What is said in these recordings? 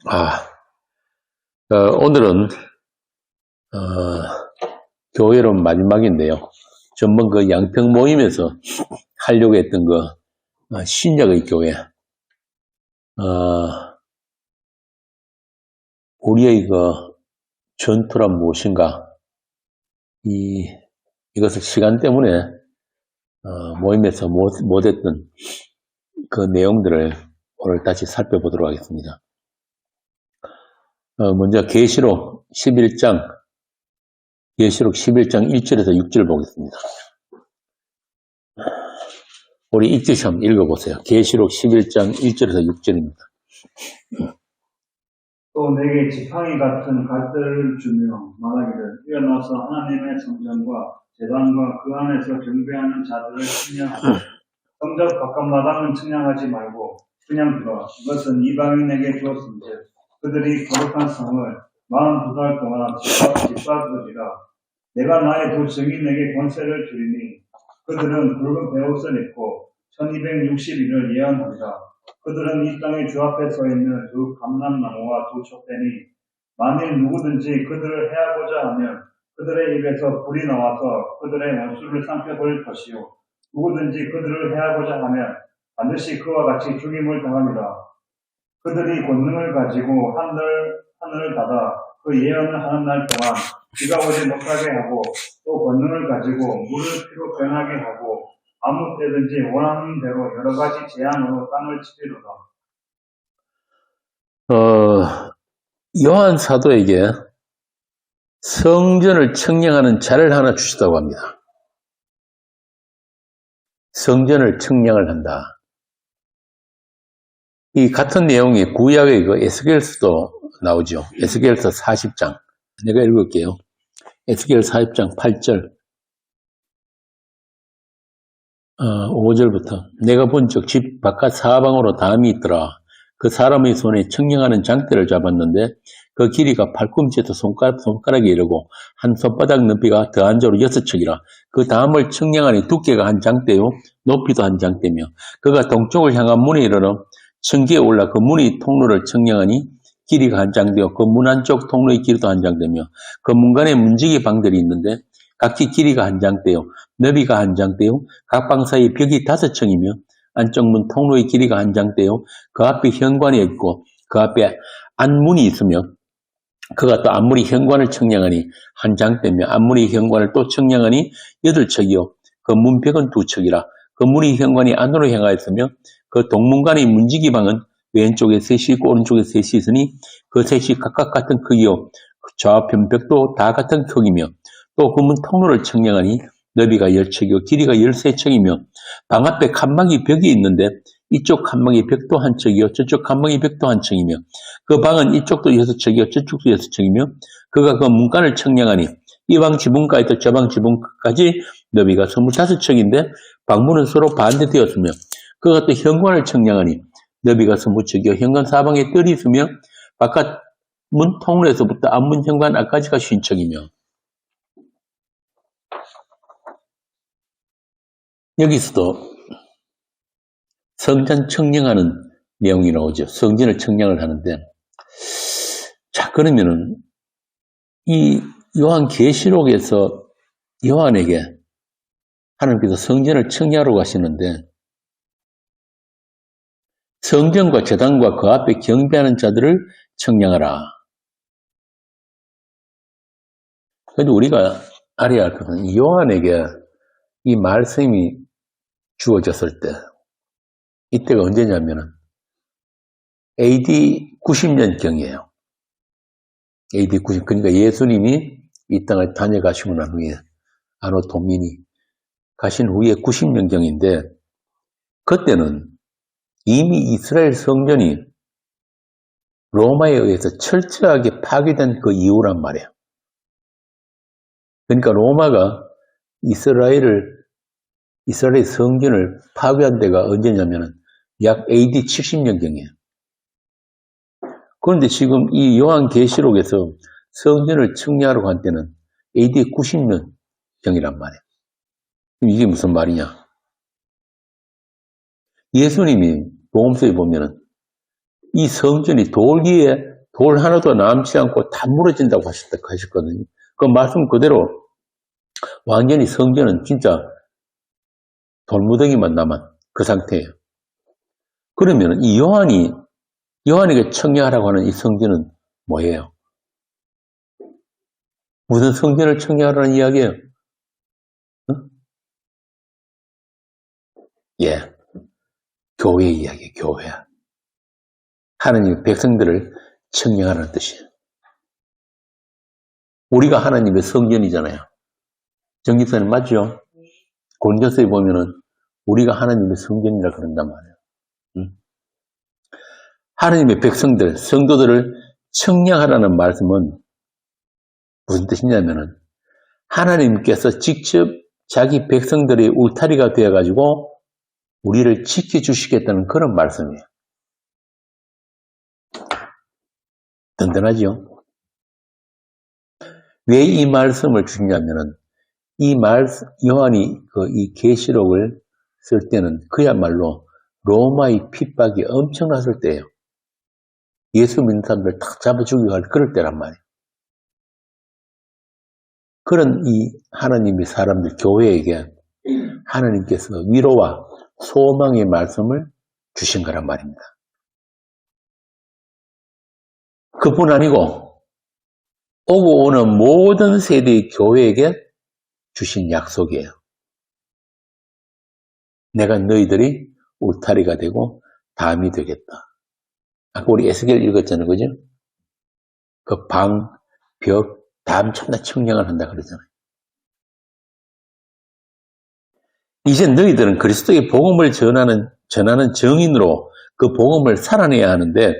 아, 오늘은 교회로 마지막인데요. 전번 그 양평 모임에서 하려고 했던 신약의 교회, 우리의 전투란 무엇인가? 이것을 시간 때문에 모임에서 못했던 그 내용들을 오늘 다시 살펴보도록 하겠습니다. 먼저 계시록 11장 1절에서 6절 보겠습니다. 우리 읽듯이 한번 읽어보세요. 계시록 11장 1절에서 6절입니다. 또 내게 지팡이 같은 갈대를 주며 말하기를 일어나서 하나님의 성전과 제단과 그 안에서 경배하는 자들을 측량하라. 성전 바깥마당은 측량하지 말고 그냥 들어. 이것은 이방인에게 주었은즉 그들이 거룩한 성을 42달 동안 짓밟으리라. 내가 나의 두 증인에게 권세를 주리니 그들은 붉은 베옷을 입고 1260일을 예언하리라. 그들은 이 땅의 주 앞에 서 있는 두 감람나무와 두 촛대니 만일 누구든지 그들을 해하고자 하면 그들의 입에서 불이 나와서 그들의 원수를 삼켜버릴 것이요 누구든지 그들을 해하고자 하면 반드시 그와 같이 죽임을 당하리라. 그들이 권능을 가지고 하늘을 닫아 그 예언을 하는 날 동안 비가 오지 못하게 하고 또 권능을 가지고 물을 피로 변하게 하고 아무 때든지 원하는 대로 여러 가지 재앙으로 땅을 치리로다. 요한 사도에게 성전을 측량하는 자를 하나 주시다고 합니다. 성전을 측량을 한다. 이 같은 내용이 구약의 에스겔서도 나오죠. 에스겔서 40장. 내가 읽을게요. 에스겔 40장 8절. 5절부터 내가 본즉 집 바깥 사방으로 담이 있더라. 그 사람의 손에 측량하는 장대를 잡았는데 그 길이가 팔꿈치에서 손가락에 이르고 한 손바닥 높이가 더한 조로 6척이라. 그 담을 측량하니 두께가 한 장대요 높이도 한 장대며 그가 동쪽을 향한 문에 이르러 층기에 올라 그 문의 통로를 측량하니 길이가 한 장대요 그 문 안쪽 통로의 길이도 한 장대며 그 문간에 문지기 방들이 있는데 각기 길이가 한 장대요 너비가 한 장대요 각 방 사이 벽이 5층이며 안쪽 문 통로의 길이가 한 장대요 그 앞에 현관이 있고 그 앞에 안문이 있으며 그가 또 안문의 현관을 측량하니 한 장대며 안문의 현관을 또 측량하니 8척이요 그 문벽은 2척이라 그 문의 현관이 안으로 향하였으며 그 동문간의 문지기 방은 왼쪽에 셋이 있고 오른쪽에 셋이 있으니 그 셋이 각각 같은 크기요 좌편 벽도 다 같은 크기며 또 그 문 통로를 측량하니 너비가 10척이요 길이가 13척이며 방 앞에 칸막이 벽이 있는데 이쪽 칸막이 벽도 한 척이요 저쪽 칸막이 벽도 한 척이며 그 방은 이쪽도 6척이요 저쪽도 6척이며 그가 그 문간을 측량하니 이 방 지붕까지도 저 방 지붕까지 너비가 25척인데 방문은 서로 반대되었으며 그가 또 현관을 측량하니 너비가 20척이요 현관 사방에 뜰이 있으며 바깥 문 통로에서부터 앞문 현관 앞까지가 50척이며 여기서도 성전 측량하는 내용이 나오죠. 성전을 측량을 하는데 자 그러면은 이 요한 계시록에서 요한에게 하나님께서 성전을 측량하라고 하시는데 성전과 제단과 그 앞에 경배하는 자들을 측량하라. 그런데 우리가 알아야 할 것은 요한에게 이 말씀이 주어졌을 때 이때가 언제냐면은 AD 90년경이에요. AD 90, 그러니까 예수님이 이 땅을 다녀가시고 난 후에 아노 도민이 가신 후에 90년경인데 그때는 이미 이스라엘 성전이 로마에 의해서 철저하게 파괴된 그 이후란 말이에요. 그러니까 로마가 이스라엘 성전을 파괴한 데가 언제냐면은 약 AD 70년경이에요. 그런데 지금 이 요한계시록에서 성전을 측량하려고 한 때는 AD 90년경이란 말이에요. 이게 무슨 말이냐? 예수님이 복음서에 보면은 이 성전이 돌 위에 돌 하나도 남지 않고 다 무너진다고 하셨거든요. 그 말씀 그대로 완전히 성전은 진짜 돌무더기만 남은 그 상태예요. 그러면 이 요한에게 청량하라고 하는 이 성전은 뭐예요? 무슨 성전을 청량하라는 이야기예요? 응? 예, 교회 이야기, 교회. 하나님의 백성들을 청량하라는 뜻이에요. 우리가 하나님의 성전이잖아요. 정집사님 맞죠? 고린도서에 보면은 우리가 하나님의 성전이라 그런단 말이에요. 응? 하나님의 백성들, 성도들을 청량하라는 말씀은 무슨 뜻이냐면은 하나님께서 직접 자기 백성들의 울타리가 되어가지고 우리를 지켜주시겠다는 그런 말씀이에요. 든든하죠? 왜 이 말씀을 주냐면은 이 말씀, 요한이 이 계시록을 쓸 때는 그야말로 로마의 핍박이 엄청났을 때예요. 예수 믿는 사람들 딱 잡아 죽이고 할 그럴 때란 말이에요. 그런 이 하나님의 사람들, 교회에게 하나님께서 위로와 소망의 말씀을 주신 거란 말입니다. 그뿐 아니고 오고 오는 모든 세대의 교회에게 주신 약속이에요. 내가 너희들이 울타리가 되고 담이 되겠다. 아까 우리 에스겔 읽었잖아요. 그죠? 그 방, 벽, 담 존나 청량을 한다 그러잖아요. 이제 너희들은 그리스도의 복음을 전하는 정인으로 그 복음을 살아내야 하는데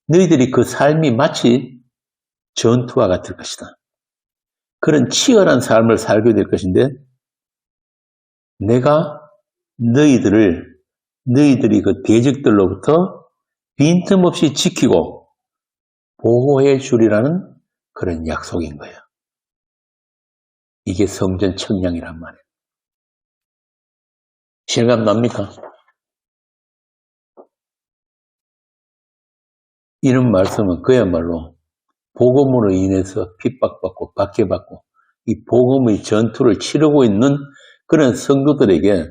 너희들이 그 삶이 마치 전투와 같을 것이다. 그런 치열한 삶을 살게 될 것인데 내가 너희들이 그 대적들로부터 빈틈없이 지키고 보호해 주리라는 그런 약속인 거예요. 이게 성전 청량이란 말이에요. 실감 납니까? 이런 말씀은 그야말로 복음으로 인해서 핍박받고 박해받고 이 복음의 전투를 치르고 있는 그런 성도들에게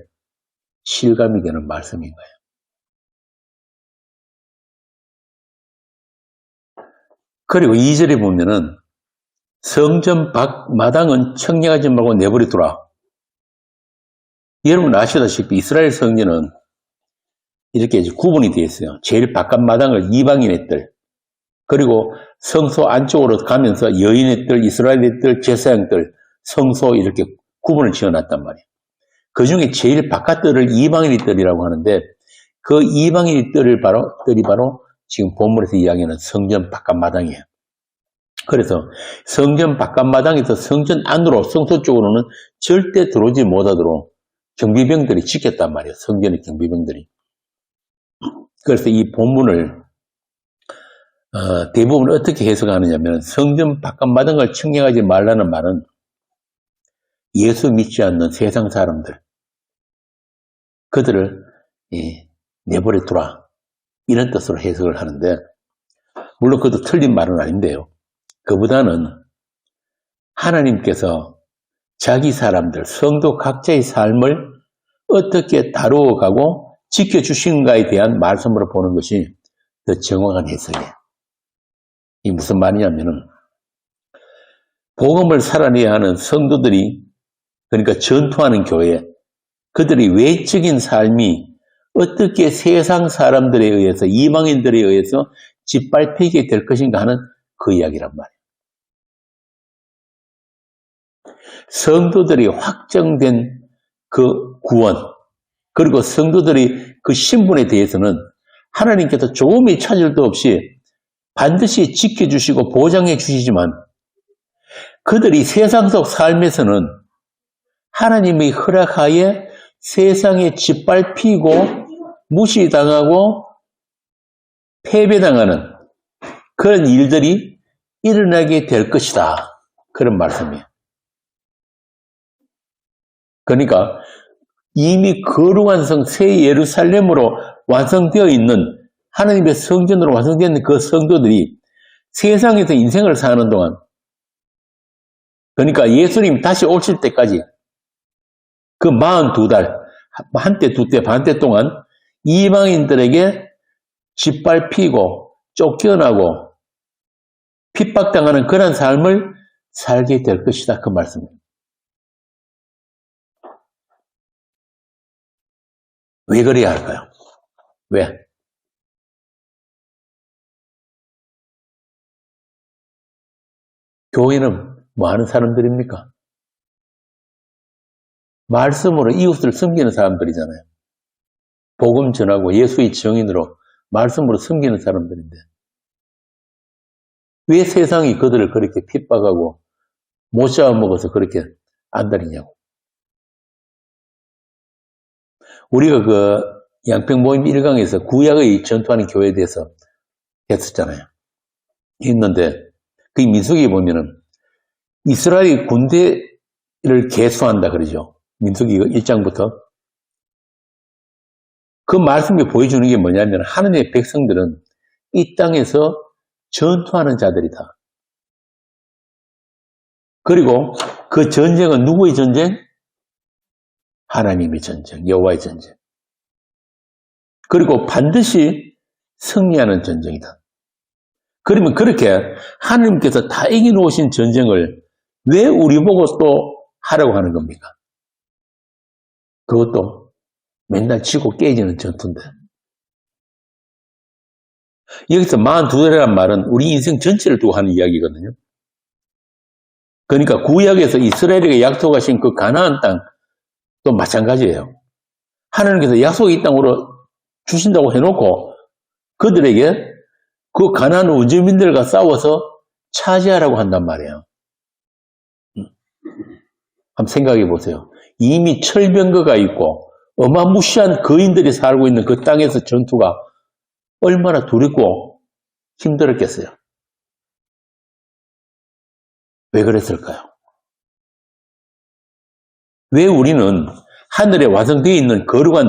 실감이 되는 말씀인 거예요. 그리고 2절에 보면은 성전 밖 마당은 청량하지 말고 내버려두라. 여러분 아시다시피 이스라엘 성전은 이렇게 구분이 되어 있어요. 제일 바깥 마당을 이방인의 뜰, 그리고 성소 안쪽으로 가면서 여인의 뜰, 이스라엘의 뜰, 제사장 뜰, 성소 이렇게 구분을 지어놨단 말이에요. 그 중에 제일 바깥 뜰을 이방인의 뜰이라고 하는데 그 이방인의 뜰이 바로 지금 본문에서 이야기하는 성전 바깥 마당이에요. 그래서 성전 바깥 마당에서 성전 안으로 성소 쪽으로는 절대 들어오지 못하도록 경비병들이 지켰단 말이에요. 성전의 경비병들이. 그래서 이 본문을 대부분 어떻게 해석하느냐면 성전 바깥 마당을 청량하지 말라는 말은 예수 믿지 않는 세상 사람들, 그들을 내버려 두라 이런 뜻으로 해석을 하는데 물론 그것도 틀린 말은 아닌데요. 그보다는 하나님께서 자기 사람들, 성도 각자의 삶을 어떻게 다루어가고 지켜주신가에 대한 말씀으로 보는 것이 더 정확한 해석이에요. 이 무슨 말이냐면은 복음을 살아내야 하는 성도들이, 그러니까 전투하는 교회, 그들이 외적인 삶이 어떻게 세상 사람들에 의해서, 이방인들에 의해서 짓밟히게 될 것인가 하는 그 이야기란 말이에요. 성도들이 확정된 그 구원, 그리고 성도들이 그 신분에 대해서는 하나님께서 조금의 차질도 없이 반드시 지켜주시고 보장해 주시지만 그들이 세상 속 삶에서는 하나님의 허락하에 세상에 짓밟히고 무시당하고 패배당하는 그런 일들이 일어나게 될 것이다. 그런 말씀이에요. 그러니까 이미 거룩한 성 새 예루살렘으로 완성되어 있는 하나님의 성전으로 완성된 그 성도들이 세상에서 인생을 사는 동안, 그러니까 예수님 다시 오실 때까지 그 42달, 한때, 두때, 반때 동안 이방인들에게 짓밟히고 쫓겨나고 핍박당하는 그런 삶을 살게 될 것이다. 그 말씀입니다. 왜 그래야 할까요? 왜? 교회는 뭐 하는 사람들입니까? 말씀으로 이웃을 섬기는 사람들이잖아요. 복음 전하고 예수의 증인으로 말씀으로 섬기는 사람들인데 왜 세상이 그들을 그렇게 핍박하고 못 잡아먹어서 그렇게 안달이냐고. 우리가 그 양평모임 1강에서 구약의 전투하는 교회에 대해서 했었잖아요. 했는데 그 민수기에 보면은 이스라엘 군대를 계수한다 그러죠. 민수기 1장부터. 그 말씀이 보여주는 게 뭐냐면 하나님의 백성들은 이 땅에서 전투하는 자들이다. 그리고 그 전쟁은 누구의 전쟁? 하나님의 전쟁, 여호와의 전쟁. 그리고 반드시 승리하는 전쟁이다. 그러면 그렇게 하나님께서 다 이겨놓으신 전쟁을 왜 우리 보고 또 하라고 하는 겁니까? 그것도 맨날 지고 깨지는 전투인데. 여기서 42달이라는 말은 우리 인생 전체를 두고 하는 이야기거든요. 그러니까 구약에서 이스라엘에게 약속하신 그 가나안 땅도 마찬가지예요. 하나님께서 약속의 땅으로 주신다고 해놓고 그들에게 그 가나안 원주민들과 싸워서 차지하라고 한단 말이에요. 한번 생각해 보세요. 이미 철병거가 있고 어마무시한 거인들이 살고 있는 그 땅에서 전투가 얼마나 두렵고 힘들었겠어요. 왜 그랬을까요? 왜 우리는 하늘에 완성되어 있는 거룩한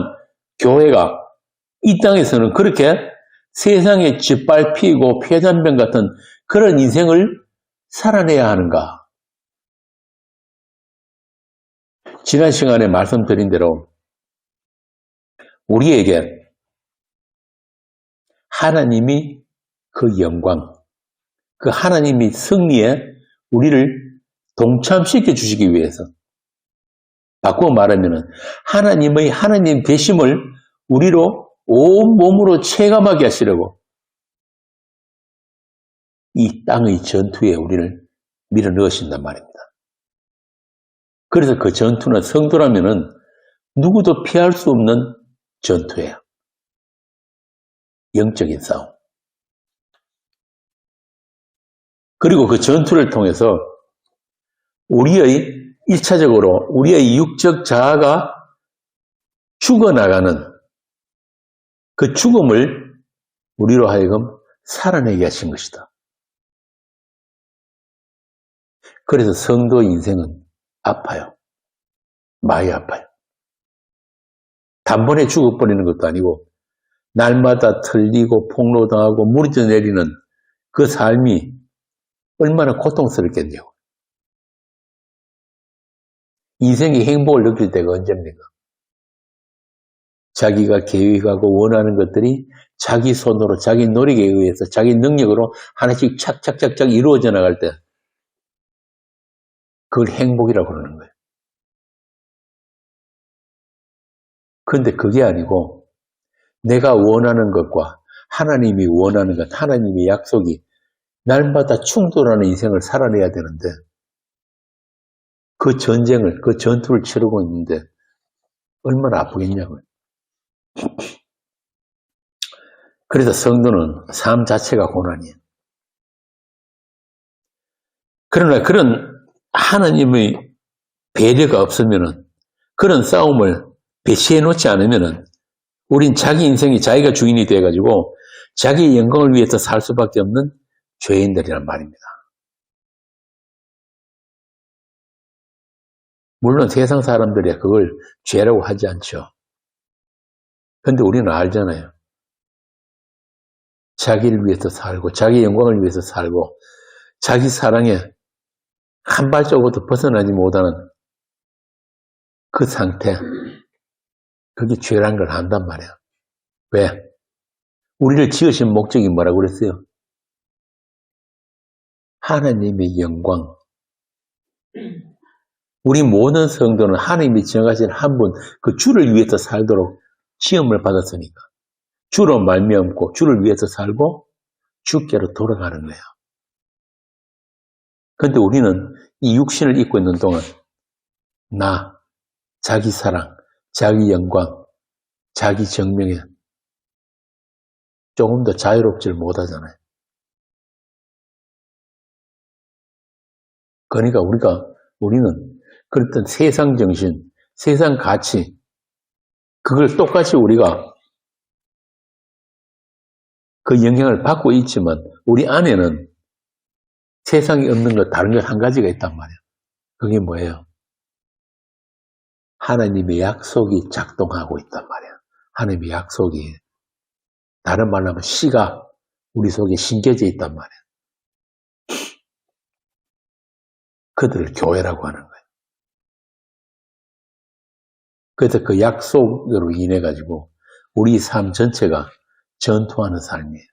교회가 이 땅에서는 그렇게 세상에 짓밟히고 폐잔병 같은 그런 인생을 살아내야 하는가? 지난 시간에 말씀드린 대로 우리에게 하나님이 그 영광, 그 하나님이 승리에 우리를 동참시켜 주시기 위해서 바꾸어 말하면 하나님의 하나님 되심을 우리로 온몸으로 체감하게 하시려고 이 땅의 전투에 우리를 밀어넣으신단 말입니다. 그래서 그 전투는 성도라면은 누구도 피할 수 없는 전투예요. 영적인 싸움. 그리고 그 전투를 통해서 우리의 1차적으로 우리의 육적 자아가 죽어나가는 그 죽음을 우리로 하여금 살아내게 하신 것이다. 그래서 성도 인생은 아파요. 많이 아파요. 단번에 죽어버리는 것도 아니고 날마다 틀리고 폭로당하고 무너져 내리는 그 삶이 얼마나 고통스럽겠냐고. 인생의 행복을 느낄 때가 언제입니까? 자기가 계획하고 원하는 것들이 자기 손으로 자기 노력에 의해서 자기 능력으로 하나씩 착착착착 이루어져 나갈 때 그걸 행복이라고 그러는 거예요. 그런데 그게 아니고 내가 원하는 것과 하나님이 원하는 것, 하나님의 약속이 날마다 충돌하는 인생을 살아내야 되는데 그 전쟁을, 그 전투를 치르고 있는데 얼마나 아프겠냐고요. 그래서 성도는 삶 자체가 고난이에요. 그러나 그런 하나님의 배려가 없으면은 그런 싸움을 배치해 놓지 않으면은 우린 자기 인생이 자기가 주인이 돼가지고 자기 영광을 위해서 살 수밖에 없는 죄인들이란 말입니다. 물론 세상 사람들이 그걸 죄라고 하지 않죠. 근데 우리는 알잖아요. 자기를 위해서 살고 자기 영광을 위해서 살고 자기 사랑에 한 발자국도 벗어나지 못하는 그 상태, 그게 죄란 걸 안단 말이야. 왜? 우리를 지으신 목적이 뭐라고 그랬어요? 하나님의 영광. 우리 모든 성도는 하나님이 정하신 한 분, 그 주를 위해서 살도록 지음을 받았으니까. 주로 말미암고 주를 위해서 살고 주께로 돌아가는 거예요. 그런데 우리는 이 육신을 입고 있는 동안 나, 자기 사랑, 자기 영광, 자기 정명에 조금 더 자유롭지를 못하잖아요. 그러니까 우리는 그랬던 세상 정신, 세상 가치, 그걸 똑같이 우리가 그 영향을 받고 있지만 우리 안에는 세상에 없는 것, 다른 것 한 가지가 있단 말이에요. 그게 뭐예요? 하나님의 약속이 작동하고 있단 말이에요. 하나님의 약속이. 다른 말로 하면 씨가 우리 속에 심겨져 있단 말이에요. 그들을 교회라고 하는 거예요. 그래서 그 약속으로 인해 가지고 우리 삶 전체가 전투하는 삶이에요.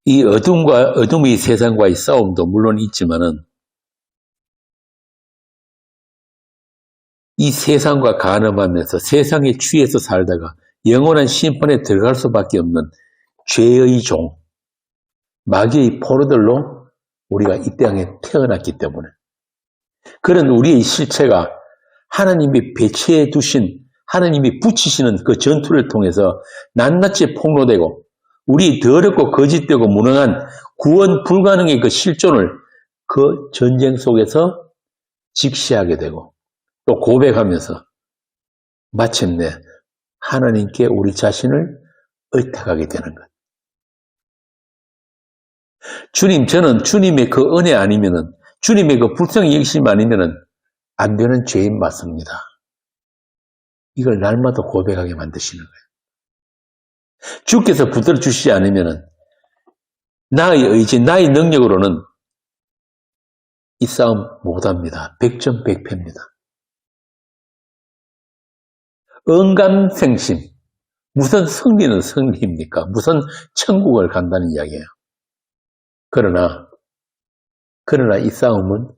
이 어둠의 세상과의 싸움도 물론 있지만은 이 세상과 간음하면서 세상에 취해서 살다가 영원한 심판에 들어갈 수밖에 없는 죄의 종, 마귀의 포로들로 우리가 이 땅에 태어났기 때문에 그런 우리의 실체가 하나님이 배치해 두신, 하나님이 붙이시는 그 전투를 통해서 낱낱이 폭로되고 우리 더럽고 거짓되고 무능한 구원 불가능의 그 실존을 그 전쟁 속에서 직시하게 되고 또 고백하면서 마침내 하나님께 우리 자신을 의탁하게 되는 것. 주님, 저는 주님의 그 은혜 아니면은, 주님의 그 불쌍히 여기심 아니면은 안 되는 죄인 맞습니다. 이걸 날마다 고백하게 만드시는 거예요. 주께서 붙들어 주시지 않으면은 나의 의지, 나의 능력으로는 이 싸움 못합니다. 100점 100패입니다. 언감생심. 무슨 승리는 승리입니까? 무슨 천국을 간다는 이야기예요. 그러나 이 싸움은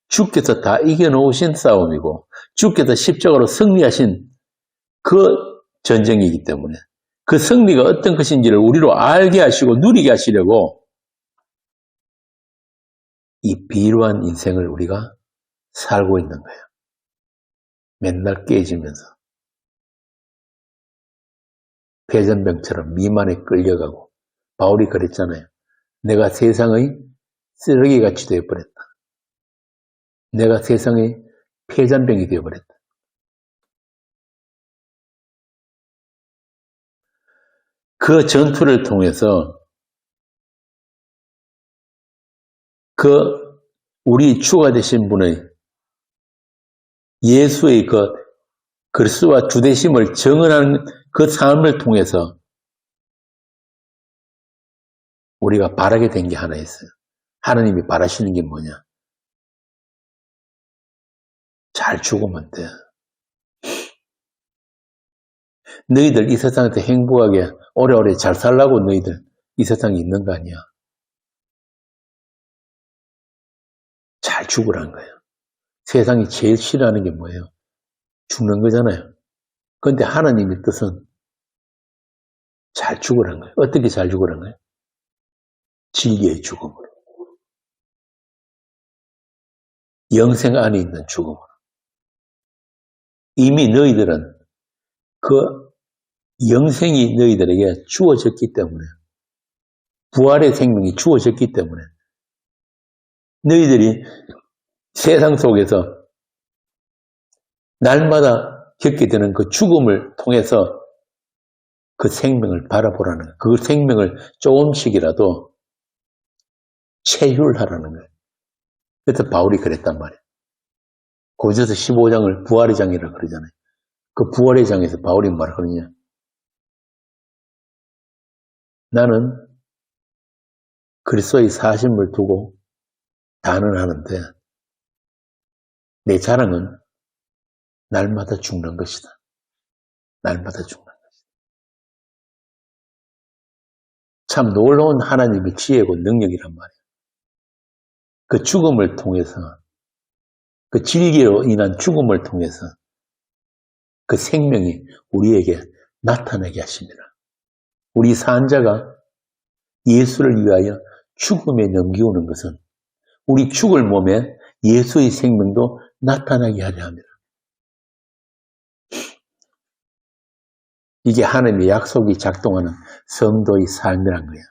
주께서 다 이겨놓으신 싸움이고 주께서 십자가로 승리하신 그 전쟁이기 때문에 그 승리가 어떤 것인지를 우리로 알게 하시고 누리게 하시려고 이 비루한 인생을 우리가 살고 있는 거예요. 맨날 깨지면서 폐전병처럼 미만에 끌려가고 바울이 그랬잖아요. 내가 세상의 쓰레기같이 되어버렸다. 내가 세상의 폐전병이 되어버렸다. 그 전투를 통해서 그 우리 주가 되신 분의 예수의 그 그리스도와 주되심을 증언하는 그 삶을 통해서 우리가 바라게 된 게 하나 있어요. 하나님이 바라시는 게 뭐냐? 잘 죽으면 돼. 너희들 이 세상에서 행복하게 오래오래 잘 살라고 너희들 이 세상에 있는 거 아니야. 잘 죽으라는 거예요. 세상이 제일 싫어하는 게 뭐예요? 죽는 거잖아요. 그런데 하나님의 뜻은 잘 죽으라는 거예요. 어떻게 잘 죽으라는 거예요? 진리의 죽음으로. 영생 안에 있는 죽음으로. 이미 너희들은 그 영생이 너희들에게 주어졌기 때문에 부활의 생명이 주어졌기 때문에 너희들이 세상 속에서 날마다 겪게 되는 그 죽음을 통해서 그 생명을 바라보라는 거예요. 그 생명을 조금씩이라도 체휼하라는 거예요. 그래서 바울이 그랬단 말이에요. 고린도서 15장을 부활의 장이라고 그러잖아요. 그 부활의 장에서 바울이 말하거든요. 나는 그리스도의 사심을 두고 단언하는데 내 자랑은 날마다 죽는 것이다. 날마다 죽는 것이다. 참 놀라운 하나님의 지혜고 능력이란 말이에요. 그 죽음을 통해서, 그 진리로 인한 죽음을 통해서 그 생명이 우리에게 나타나게 하십니다. 우리 산자가 예수를 위하여 죽음에 넘기오는 것은 우리 죽을 몸에 예수의 생명도 나타나게 하려 합니다. 이게 하나님의 약속이 작동하는 성도의 삶이란 거예요.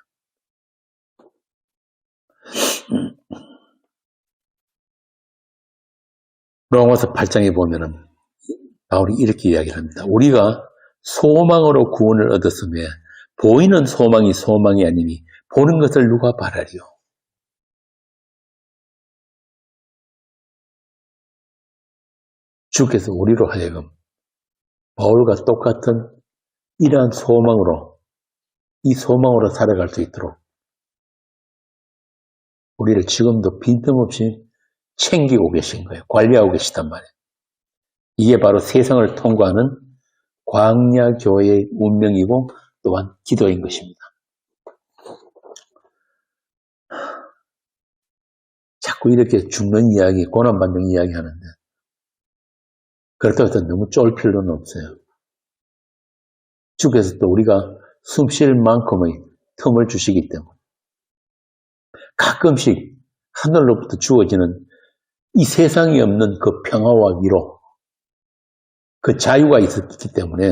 로마서 8장에 보면은 바울이 이렇게 이야기를 합니다. 우리가 소망으로 구원을 얻었으며 보이는 소망이 소망이 아니니 보는 것을 누가 바라리요. 주께서 우리로 하여금 바울과 똑같은 이러한 소망으로, 이 소망으로 살아갈 수 있도록 우리를 지금도 빈틈없이 챙기고 계신 거예요. 관리하고 계시단 말이에요. 이게 바로 세상을 통과하는 광야 교회의 운명이고 또한 기도인 것입니다. 자꾸 이렇게 죽는 이야기, 고난받는 이야기 하는데 그렇다고 해서 너무 쫄 필요는 없어요. 주께서 또 우리가 숨 쉴 만큼의 틈을 주시기 때문에 가끔씩 하늘로부터 주어지는 이 세상에 없는 그 평화와 위로, 그 자유가 있었기 때문에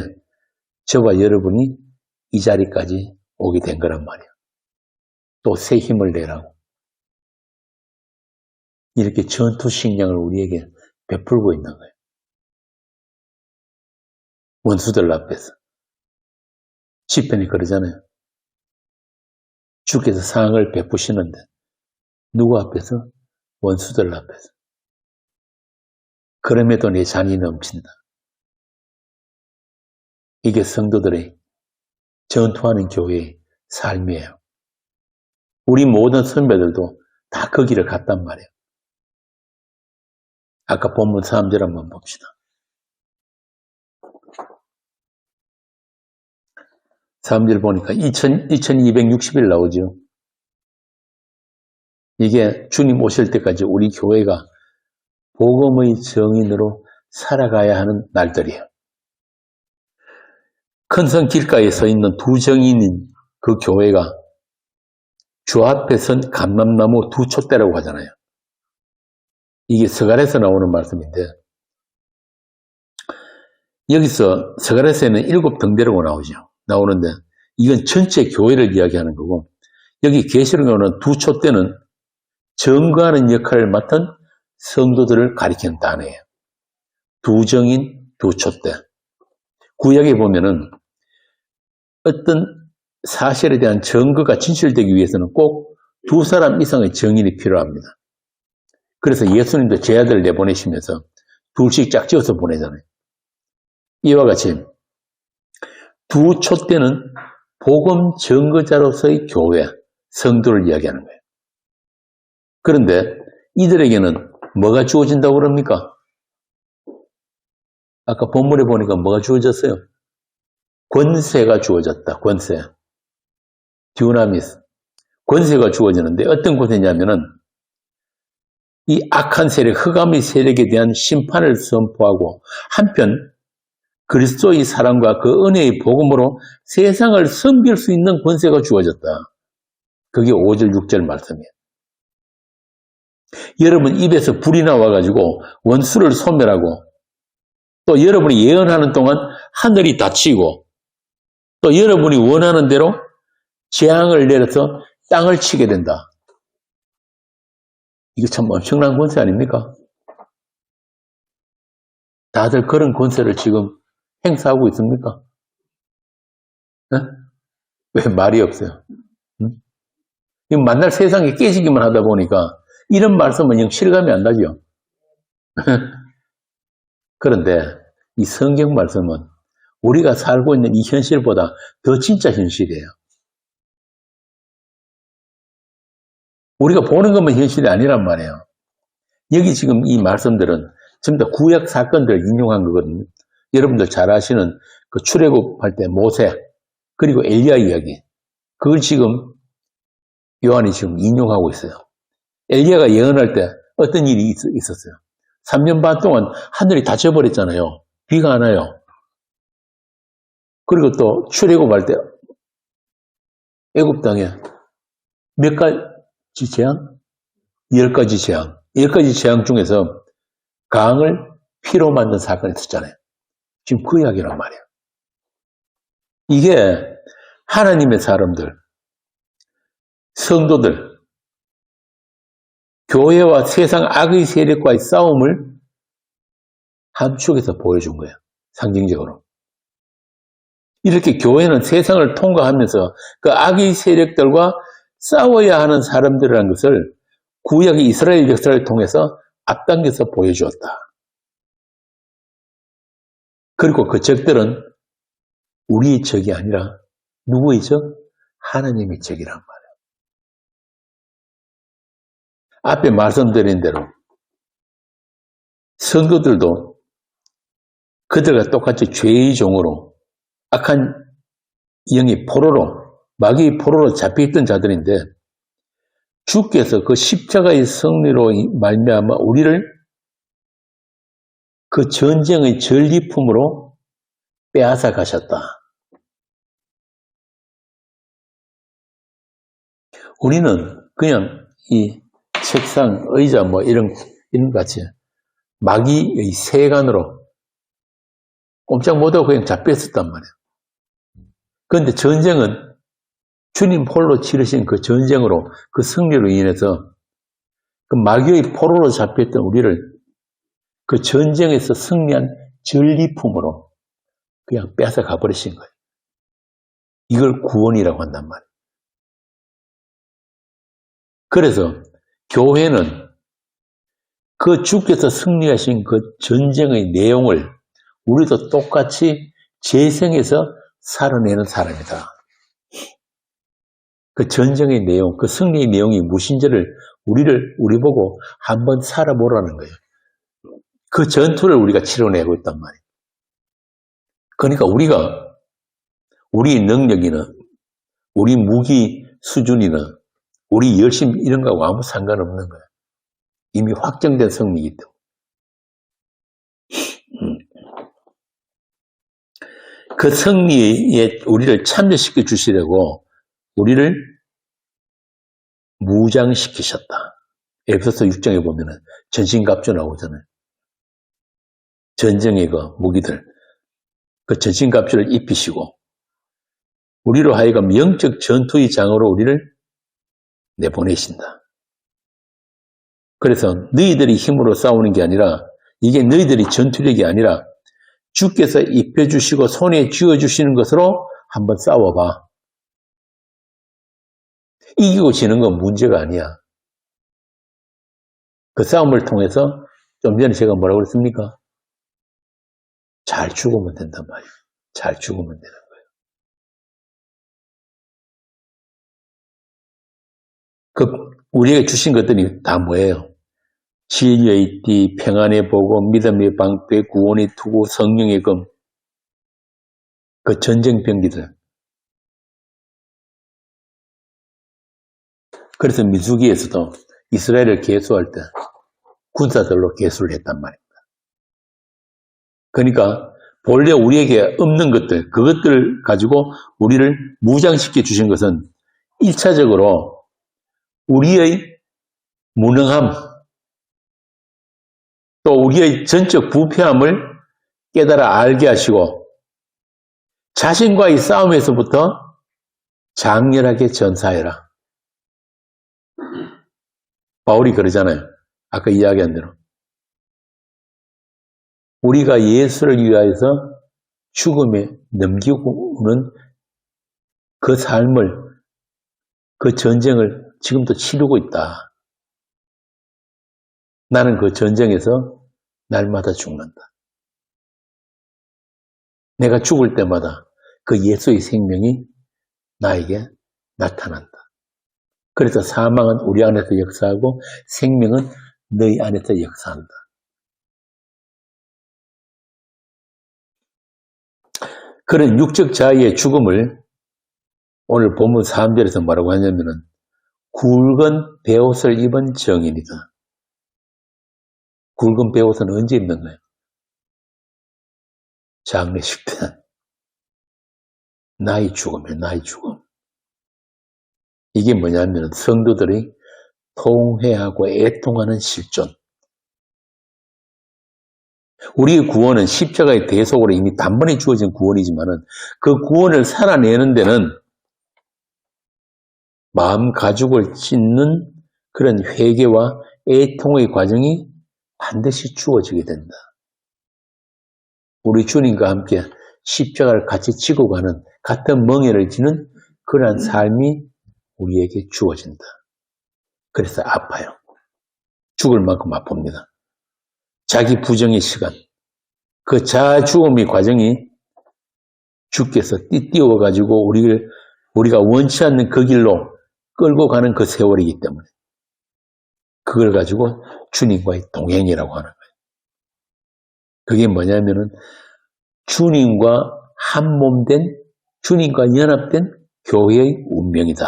저와 여러분이 이 자리까지 오게 된 거란 말이에요. 또 새 힘을 내라고. 이렇게 전투 식량을 우리에게 베풀고 있는 거예요. 원수들 앞에서. 시편이 그러잖아요. 주께서 상을 베푸시는데 누구 앞에서? 원수들 앞에서. 그럼에도 내 잔이 넘친다. 이게 성도들의 전투하는 교회의 삶이에요. 우리 모든 선배들도 다 그 길을 갔단 말이에요. 아까 본문 3절 한번 봅시다. 3절 보니까 2260일 나오죠. 이게 주님 오실 때까지 우리 교회가 복음의 정인으로 살아가야 하는 날들이에요. 큰 성 길가에 서 있는 두 정인인 그 교회가 주 앞에 선 감람나무 두 촛대라고 하잖아요. 이게 서갈에서 나오는 말씀인데 여기서 서갈에서는 7등대라고 나오는데 이건 전체 교회를 이야기하는 거고 여기 계시록에 오는 두 촛대는 증거하는 역할을 맡은 성도들을 가리키는 단어예요. 두 정인, 두 촛대. 구약에 보면은 어떤 사실에 대한 증거가 진실되기 위해서는 꼭 두 사람 이상의 정인이 필요합니다. 그래서 예수님도 제 아들을 내보내시면서 둘씩 짝지어서 보내잖아요. 이와 같이 두 촛대는 복음 증거자로서의 교회, 성도를 이야기하는 거예요. 그런데 이들에게는 뭐가 주어진다고 그럽니까? 아까 본문에 보니까 뭐가 주어졌어요? 권세가 주어졌다. 권세. 듀나미스. 권세가 주어지는데 어떤 권세냐면은 이 악한 세력, 흑암의 세력에 대한 심판을 선포하고 한편 그리스도의 사랑과 그 은혜의 복음으로 세상을 섬길 수 있는 권세가 주어졌다. 그게 5절, 6절 말씀이에요. 여러분 입에서 불이 나와가지고 원수를 소멸하고 또 여러분이 예언하는 동안 하늘이 닫히고 또 여러분이 원하는 대로 재앙을 내려서 땅을 치게 된다. 이거 참 엄청난 권세 아닙니까? 다들 그런 권세를 지금 행사하고 있습니까? 네? 왜 말이 없어요? 응? 만날 세상이 깨지기만 하다 보니까 이런 말씀은 영 실감이 안 나죠. 그런데 이 성경 말씀은 우리가 살고 있는 이 현실보다 더 진짜 현실이에요. 우리가 보는 것만 현실이 아니란 말이에요. 여기 지금 이 말씀들은 전부 다 구약 사건들을 인용한 거거든요. 여러분들 잘 아시는 그 출애굽할 때 모세 그리고 엘리야 이야기 그걸 지금 요한이 지금 인용하고 있어요. 엘리야가 예언할 때 어떤 일이 있었어요. 3년 반 동안 하늘이 닫혀버렸잖아요. 비가 안 와요. 그리고 또 출애굽할 때 애굽 땅에 몇 가지 재앙? 10가지 재앙. 10가지 재앙 중에서 강을 피로 만든 사건이 있었잖아요. 지금 그 이야기란 말이에요. 이게 하나님의 사람들, 성도들, 교회와 세상 악의 세력과의 싸움을 함축해서 보여준 거예요. 상징적으로. 이렇게 교회는 세상을 통과하면서 그 악의 세력들과 싸워야 하는 사람들이라는 것을 구약의 이스라엘 역사를 통해서 앞당겨서 보여주었다. 그리고 그 적들은 우리의 적이 아니라 누구의 적? 하나님의 적이란 말이에요. 앞에 말씀드린 대로 성도들도 그들과 똑같이 죄의 종으로 악한 영의 포로로 마귀의 포로로 잡혀있던 자들인데 주께서 그 십자가의 승리로 말미암아 우리를 그 전쟁의 전리품으로 빼앗아 가셨다. 우리는 그냥 이 책상, 의자 뭐 이런 같이 마귀의 세간으로 꼼짝 못하고 그냥 잡혔었단 말이에요. 그런데 전쟁은 주님 홀로 치르신 그 전쟁으로 그 승리로 인해서 그 마귀의 포로로 잡혔던 우리를 그 전쟁에서 승리한 전리품으로 그냥 뺏어 가버리신 거예요. 이걸 구원이라고 한단 말이에요. 그래서 교회는 그 주께서 승리하신 그 전쟁의 내용을 우리도 똑같이 재생해서 살아내는 사람이다. 그 전쟁의 내용, 그 승리의 내용이 무엇인지를 우리 보고 한번 살아보라는 거예요. 그 전투를 우리가 치러내고 있단 말이에요. 그러니까 우리 능력이나 우리 무기 수준이나 우리 열심 이런 거하고 아무 상관없는 거예요. 이미 확정된 승리이기 때문에. 그 승리에 우리를 참여시켜 주시려고 우리를 무장시키셨다. 에베소서 6장에 보면은 전신갑주 나오잖아요. 전쟁의 그 무기들. 그 전신갑주를 입히시고 우리로 하여금 영적 전투의 장으로 우리를 내보내신다. 그래서 너희들이 힘으로 싸우는 게 아니라 이게 너희들이 전투력이 아니라 주께서 입혀주시고 손에 쥐어주시는 것으로 한번 싸워봐. 이기고 지는 건 문제가 아니야. 그 싸움을 통해서 좀 전에 제가 뭐라고 그랬습니까? 잘 죽으면 된단 말이에요. 잘 죽으면 되는 거예요. 우리에게 주신 것들이 다 뭐예요? 진리의 띠, 평안의 복음, 믿음의 방패, 구원의 투구, 성령의 검. 그 전쟁병기들. 그래서 민수기에서도 이스라엘을 계수할 때 군사들로 계수를 했단 말입니다. 그러니까 본래 우리에게 없는 것들, 그것들을 가지고 우리를 무장시켜 주신 것은 1차적으로 우리의 무능함, 또 우리의 전적 부패함을 깨달아 알게 하시고 자신과의 싸움에서부터 장렬하게 전사해라. 바울이 그러잖아요. 아까 이야기한 대로. 우리가 예수를 위하여서 죽음에 넘기고는 그 삶을, 그 전쟁을 지금도 치르고 있다. 나는 그 전쟁에서 날마다 죽는다. 내가 죽을 때마다 그 예수의 생명이 나에게 나타난다. 그래서 사망은 우리 안에서 역사하고 생명은 너희 안에서 역사한다. 그런 육적 자아의 죽음을 오늘 본문 3절에서 뭐라고 하냐면은 굵은 베옷을 입은 정인이다. 굵은 베옷은 언제 입는 거예요? 장례식 때. 나의 죽음이에요. 나의 죽음. 이게 뭐냐면 성도들이 통회하고 애통하는 실존. 우리의 구원은 십자가의 대속으로 이미 단번에 주어진 구원이지만은 그 구원을 살아내는 데는 마음 가죽을 찢는 그런 회개와 애통의 과정이 반드시 주어지게 된다. 우리 주님과 함께 십자가를 같이 지고 가는 같은 멍에를 지는 그러한 삶이 우리에게 주어진다. 그래서 아파요. 죽을 만큼 아픕니다. 자기 부정의 시간, 그 자아 죽음의 과정이 주께서 띄워가지고 우리가 원치 않는 그 길로 끌고 가는 그 세월이기 때문에 그걸 가지고 주님과의 동행이라고 하는 거예요. 그게 뭐냐면은 주님과 한 몸 된, 주님과 연합된 교회의 운명이다.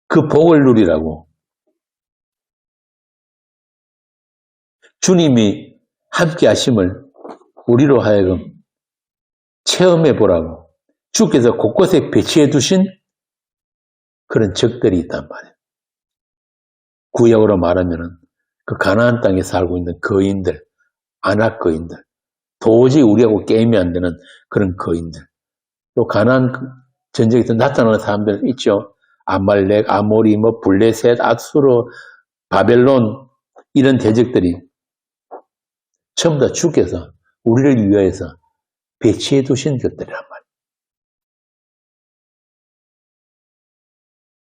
그 복을 누리라고. 주님이 함께 하심을 우리로 하여금 체험해 보라고 주께서 곳곳에 배치해 두신 그런 적들이 있단 말이에요. 구약으로 말하면은 그 가나안 땅에 살고 있는 거인들, 아낙 거인들, 도저히 우리하고 게임이 안 되는 그런 거인들, 또 가나안 전쟁에서 나타나는 사람들 있죠. 아말렉, 아모리, 블레셋, 아수르, 바벨론 이런 대적들이 전부 다 주께서 우리를 위하여서 배치해 두신 것들이란 말이에요.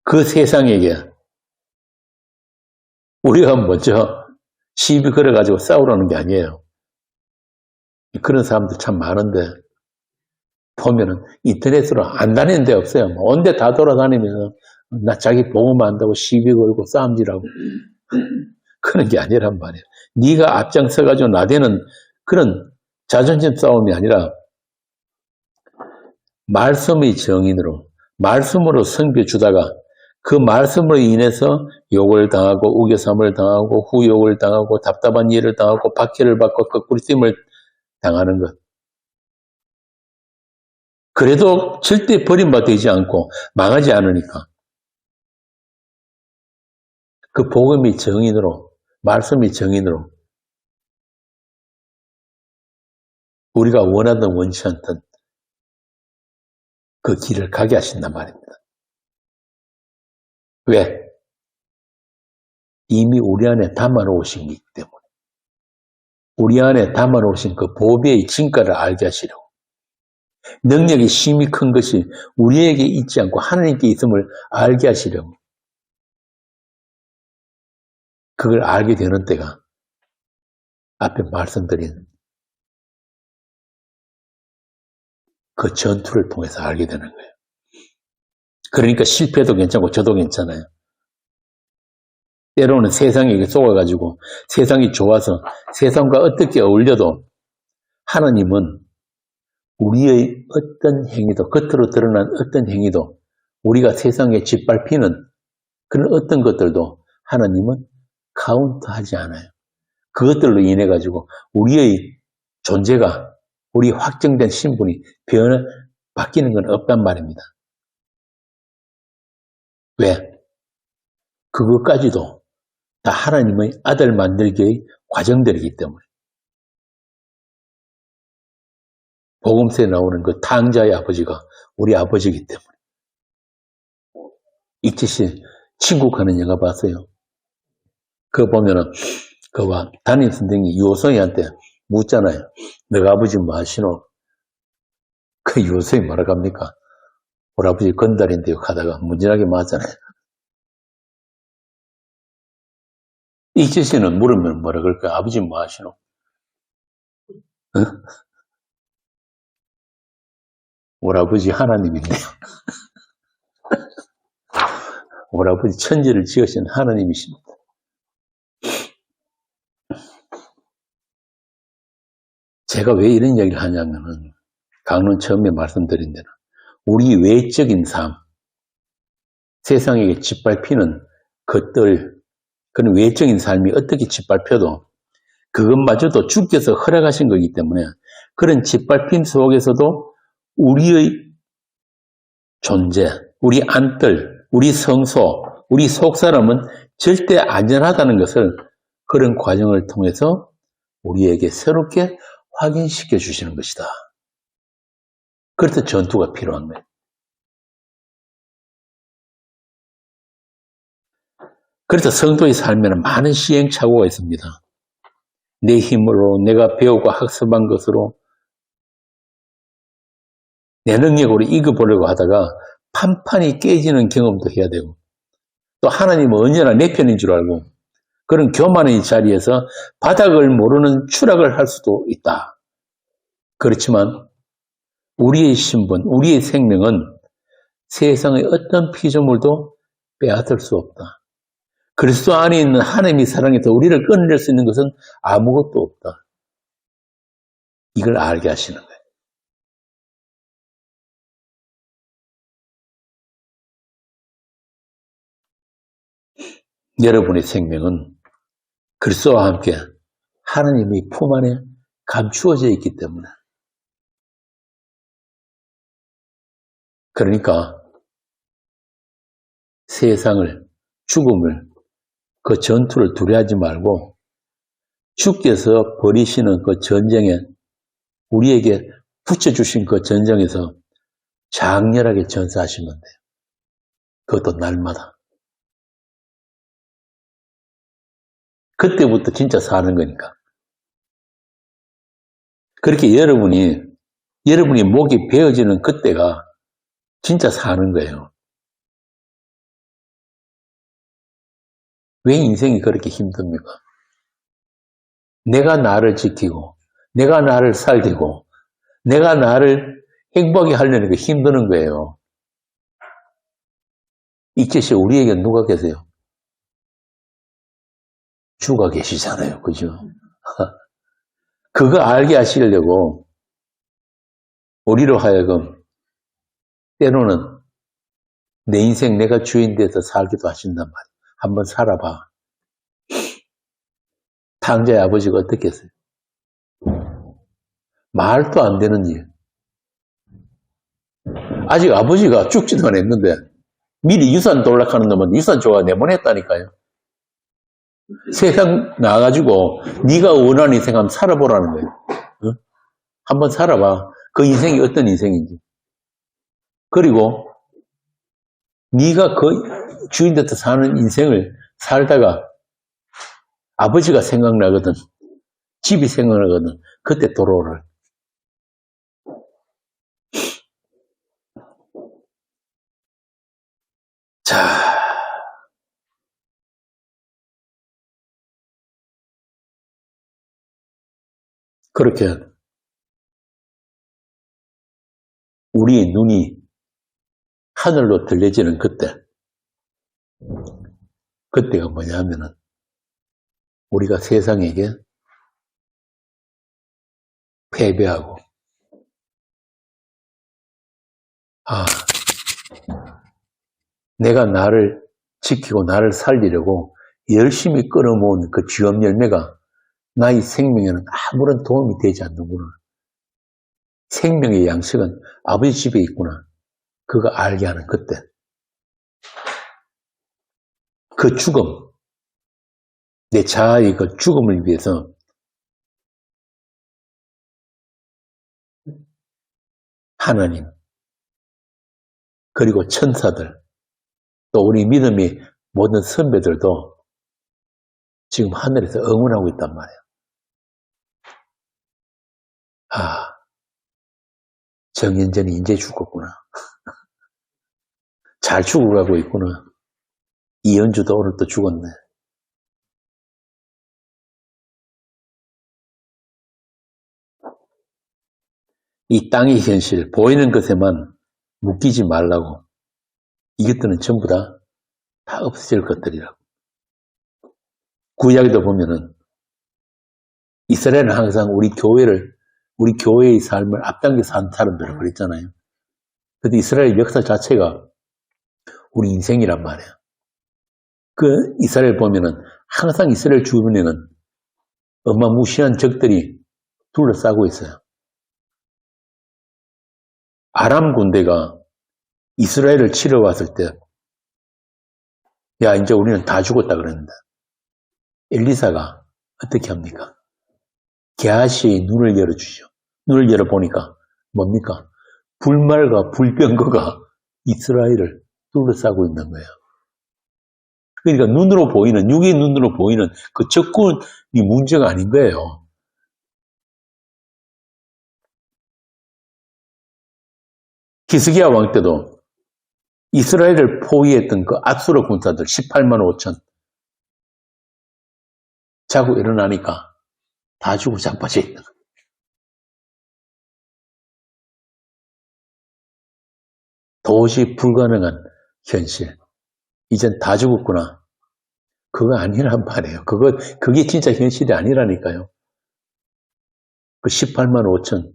그 세상에게 우리가 먼저 시비 걸어가지고 싸우라는 게 아니에요. 그런 사람들 참 많은데 보면은 인터넷으로 안 다니는 데 없어요. 온데 다 돌아다니면서 나 자기 복음 안다고 시비 걸고 싸움질하고 그런 게 아니란 말이에요. 네가 앞장서가지고 나대는 그런 자존심 싸움이 아니라 말씀의 정인으로 말씀으로 성배 주다가 그 말씀으로 인해서 욕을 당하고 우겨삼을 당하고 후욕을 당하고 답답한 일을 당하고 박해를 받고 거꾸리심을 당하는 것. 그래도 절대 버림받지 않고 망하지 않으니까 그 복음의 정인으로 말씀의 정인으로 우리가 원하든 원치 않든 그 길을 가게 하신단 말입니다. 왜? 이미 우리 안에 담아놓으신 것이기 때문에 우리 안에 담아놓으신 그 보배의 진가를 알게 하시려고 능력이 힘이 큰 것이 우리에게 있지 않고 하나님께 있음을 알게 하시려고 그걸 알게 되는 때가 앞에 말씀드린 그 전투를 통해서 알게 되는 거예요. 그러니까 실패도 괜찮고 저도 괜찮아요. 때로는 세상에 속아가지고 세상이 좋아서 세상과 어떻게 어울려도 하나님은 우리의 어떤 행위도 겉으로 드러난 어떤 행위도 우리가 세상에 짓밟히는 그런 어떤 것들도 하나님은 카운트하지 않아요. 그것들로 인해 가지고 우리의 존재가 우리 확정된 신분이 바뀌는 건 없단 말입니다. 왜? 그것까지도 다 하나님의 아들 만들기의 과정들이기 때문에 복음서에 나오는 그 탕자의 아버지가 우리 아버지이기 때문에 익지씨 친구가는 영화 봤어요. 그거 보면은 그와 담임 선생님이 유호성이한테 묻잖아요. 너가 아버지 뭐 하시노? 그 유호성이 뭐라고 합니까? 우리 아버지 건달인데요 하다가 문진하게 맞잖아요. 익지씨는 물으면 뭐라 그럴까요? 아버지 뭐 하시노? 어? 오라버지 하나님인데요. 오라버지 천지를 지으신 하나님이십니다. 제가 왜 이런 이야기를 하냐면은 강론 처음에 말씀드린 대로 우리 외적인 삶, 세상에게 짓밟히는 것들, 그런 외적인 삶이 어떻게 짓밟혀도 그것마저도 주께서 허락하신 거기 때문에 그런 짓밟힘 속에서도 우리의 존재, 우리 안뜰, 우리 성소, 우리 속사람은 절대 안전하다는 것을 그런 과정을 통해서 우리에게 새롭게 확인시켜 주시는 것이다. 그래서 전투가 필요한 거예요. 그래서 성도의 삶에는 많은 시행착오가 있습니다. 내 힘으로, 내가 배우고 학습한 것으로, 내 능력으로 이겨보려고 하다가 판판이 깨지는 경험도 해야 되고, 또 하나님은 언제나 내 편인 줄 알고 그런 교만의 자리에서 바닥을 모르는 추락을 할 수도 있다. 그렇지만 우리의 신분, 우리의 생명은 세상의 어떤 피조물도 빼앗을 수 없다. 그리스도 안에 있는 하나님의 사랑에서 우리를 끊어낼 수 있는 것은 아무것도 없다. 이걸 알게 하시는 거예요. 여러분의 생명은 그리스도와 함께 하나님의 품 안에 감추어져 있기 때문에. 그러니까 세상을, 죽음을, 그 전투를 두려워하지 말고 주께서 벌이시는 그 전쟁에 우리에게 붙여주신 그 전쟁에서 장렬하게 전사하시면 돼요. 그것도 날마다. 그때부터 진짜 사는 거니까. 그렇게 여러분이 목이 베어지는 그때가 진짜 사는 거예요. 왜 인생이 그렇게 힘듭니까? 내가 나를 지키고, 내가 나를 살리고, 내가 나를 행복하게 하려는 게 힘드는 거예요. 이 뜻이 우리에게 누가 계세요? 주가 계시잖아요. 그죠? 그거 알게 하시려고 우리로 하여금 때로는 내 인생 내가 주인 돼서 살기도 하신단 말이에요. 한번 살아봐. 탕자의 아버지가 어떻게 했어요? 말도 안 되는 일. 아직 아버지가 죽지도 않았는데 미리 유산 돌락하는 놈은 유산 줘가 내보냈다니까요. 세상 나가지고 네가 원하는 인생 한번 살아보라는 거예요. 응? 한번 살아봐. 그 인생이 어떤 인생인지. 그리고 네가 그 주인 돼서 사는 인생을 살다가 아버지가 생각나거든. 집이 생각나거든. 그때 돌아오라. 자, 그렇게 우리의 눈이 하늘로 들려지는 그때가 뭐냐면은 우리가 세상에게 패배하고 내가 나를 지키고 나를 살리려고 열심히 끌어모은 그 쥐업 열매가 나의 생명에는 아무런 도움이 되지 않는구나. 생명의 양식은 아버지 집에 있구나. 그거 알게 하는 그때. 그 죽음, 내 자아의 그 죽음을 위해서 하나님, 그리고 천사들, 또 우리 믿음의 모든 선배들도 지금 하늘에서 응원하고 있단 말이에요. 정인전이 이제 죽었구나. 잘 죽어가고 있구나. 이현주도 오늘 또 죽었네. 이 땅의 현실, 보이는 것에만 묶이지 말라고. 이것들은 전부 다 없어질 것들이라고. 구약에도 보면은 이스라엘은 항상 우리 교회의 삶을 앞당겨서 한 사람들을 그랬잖아요. 근데 이스라엘 역사 자체가 우리 인생이란 말이에요. 그 이스라엘 보면은 항상 이스라엘 주변에는 어마무시한 적들이 둘러싸고 있어요. 아람 군대가 이스라엘을 치러 왔을 때, 야, 이제 우리는 다 죽었다 그랬는데, 엘리사가 어떻게 합니까? 게하시의 눈을 열어주죠. 눈을 열어보니까 뭡니까? 불말과 불병거가 이스라엘을 둘러싸고 있는 거예요. 그러니까 눈으로 보이는, 육의 눈으로 보이는 그 적군이 문제가 아닌 거예요. 히스기야 왕 때도 이스라엘을 포위했던 그 앗수르 군사들 18만 5천 자고 일어나니까 다 죽고 자빠져 있는 거예요. 도저히 불가능한 현실. 이젠 다 죽었구나. 그거 아니란 말이에요. 그게 진짜 현실이 아니라니까요. 그 18만 5천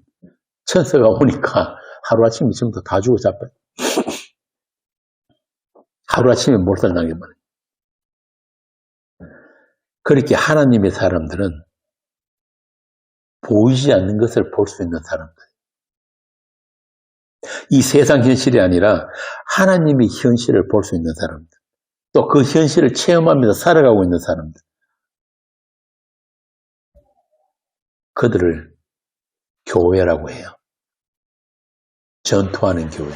천사가 오니까 하루아침에 전부 다 죽어 자빠져. 하루아침에 몰살당해버려요. 그렇게 하나님의 사람들은 보이지 않는 것을 볼 수 있는 사람들. 이 세상 현실이 아니라 하나님의 현실을 볼 수 있는 사람들. 또 그 현실을 체험하면서 살아가고 있는 사람들. 그들을 교회라고 해요. 전투하는 교회.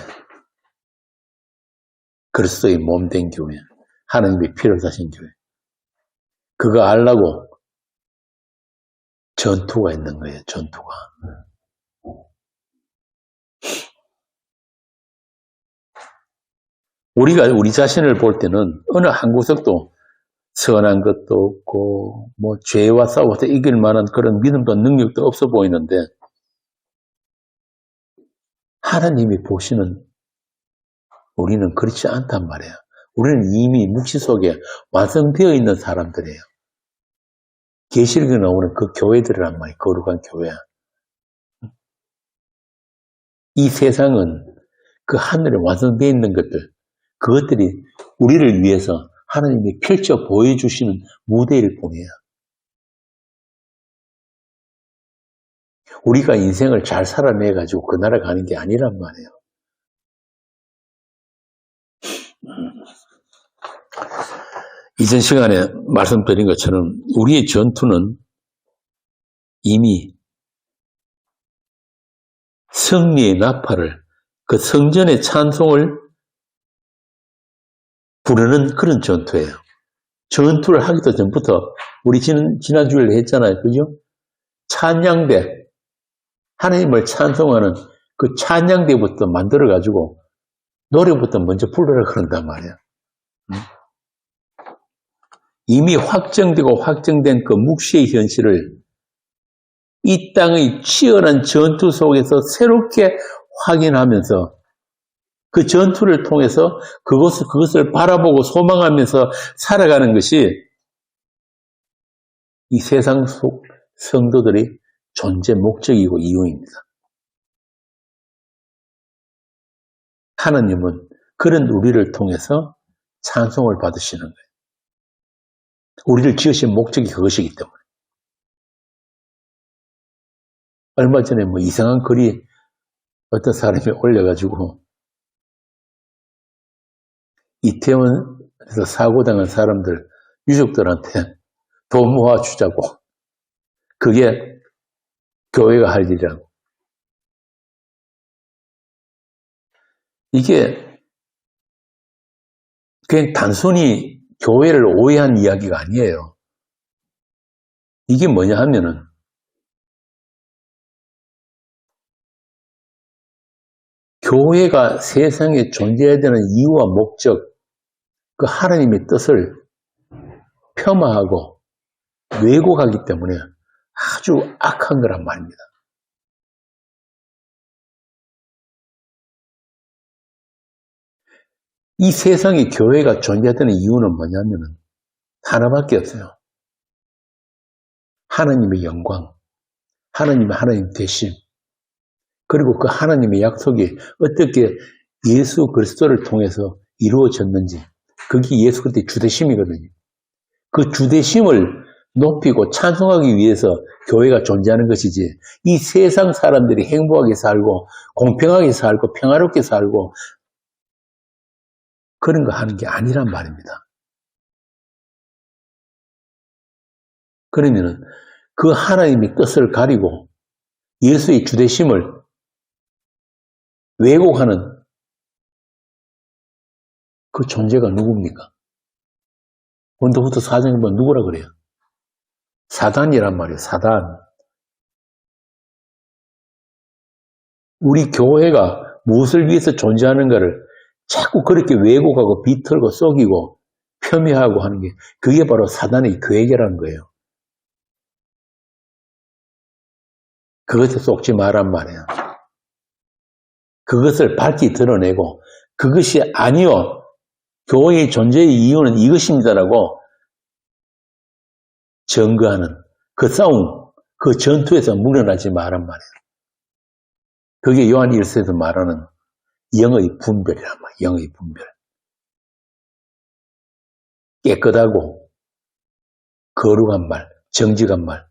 그리스도의 몸된 교회. 하나님의 피를 사신 교회. 그거 알라고 전투가 있는 거예요. 전투가. 우리가 우리 자신을 볼 때는 어느 한 구석도 선한 것도 없고 뭐 죄와 싸워서 이길 만한 그런 믿음도 능력도 없어 보이는데 하나님이 보시는 우리는 그렇지 않단 말이에요. 우리는 이미 묵시 속에 완성되어 있는 사람들이에요. 계시록에 나오는 그 교회들이란 말이에요. 거룩한 교회. 이 세상은 그 하늘에 완성되어 있는 것들, 그것들이 우리를 위해서 하나님이 펼쳐 보여주시는 무대일 뿐이에요. 우리가 인생을 잘 살아내가지고 그 나라 가는 게 아니란 말이에요. 이전 시간에 말씀드린 것처럼 우리의 전투는 이미 승리의 나팔을, 그 성전의 찬송을 부르는 그런 전투예요. 전투를 하기도 전부터 우리 지난주에 했잖아요. 그죠? 찬양대, 하나님을 찬송하는 그 찬양대부터 만들어가지고 노래부터 먼저 부르라 그런단 말이에요. 이미 확정되고 확정된 그 묵시의 현실을 이 땅의 치열한 전투 속에서 새롭게 확인하면서 그 전투를 통해서 그것을 바라보고 소망하면서 살아가는 것이 이 세상 속 성도들의 존재 목적이고 이유입니다. 하나님은 그런 우리를 통해서 찬송을 받으시는 거예요. 우리를 지으신 목적이 그것이기 때문에. 얼마 전에 뭐 이상한 글이 어떤 사람이 올려가지고 이태원에서 사고당한 사람들, 유족들한테 돈 모아주자고. 그게 교회가 할 일이라고. 이게 그냥 단순히 교회를 오해한 이야기가 아니에요. 이게 뭐냐 하면은 교회가 세상에 존재해야 되는 이유와 목적, 그 하나님의 뜻을 폄하하고 왜곡하기 때문에 아주 악한 거란 말입니다. 이 세상에 교회가 존재하는 이유는 뭐냐면은 하나밖에 없어요. 하나님의 영광, 하나님 되심, 그리고 그 하나님의 약속이 어떻게 예수 그리스도를 통해서 이루어졌는지, 그게 예수 그리스도의 주되심이거든요. 그 주되심을 높이고 찬송하기 위해서 교회가 존재하는 것이지, 이 세상 사람들이 행복하게 살고 공평하게 살고 평화롭게 살고 그런 거 하는 게 아니란 말입니다. 그러면은 그 하나님의 뜻을 가리고 예수의 주되심을 왜곡하는 그 존재가 누굽니까? 고린도후서 4장에 보면 누구라 그래요? 사단이란 말이에요. 사단. 우리 교회가 무엇을 위해서 존재하는가를 자꾸 그렇게 왜곡하고 비틀고 속이고 폄훼하고 하는 게, 그게 바로 사단의 계획이라는 거예요. 그것에 속지 말란 말이에요. 그것을 밝히 드러내고 그것이 아니요, 교회의 존재의 이유는 이것입니다라고 증거하는 그 싸움, 그 전투에서 물러나지 말란 말이에요. 그게 요한 1서에서 말하는 영의 분별이란 말이에요. 영의 분별. 깨끗하고 거룩한 말, 정직한 말,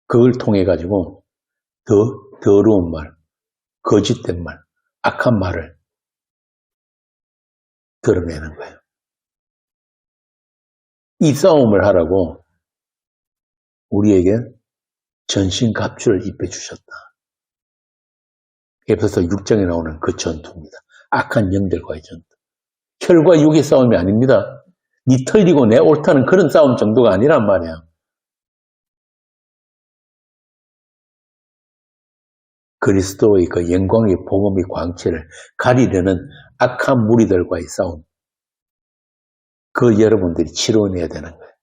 그걸 통해 가지고 더러운 말, 거짓된 말, 악한 말을 드러내는 거예요. 이 싸움을 하라고 우리에게 전신갑주를 입혀주셨다. 에베소서 6장에 나오는 그 전투입니다. 악한 영들과의 전투. 혈과 육의 싸움이 아닙니다. 네 틀리고 내 옳다는 그런 싸움 정도가 아니란 말이야. 그리스도의 그 영광의 복음의 광채를 가리려는 악한 무리들과의 싸움. 그걸 여러분들이 치러내야 되는 거예요.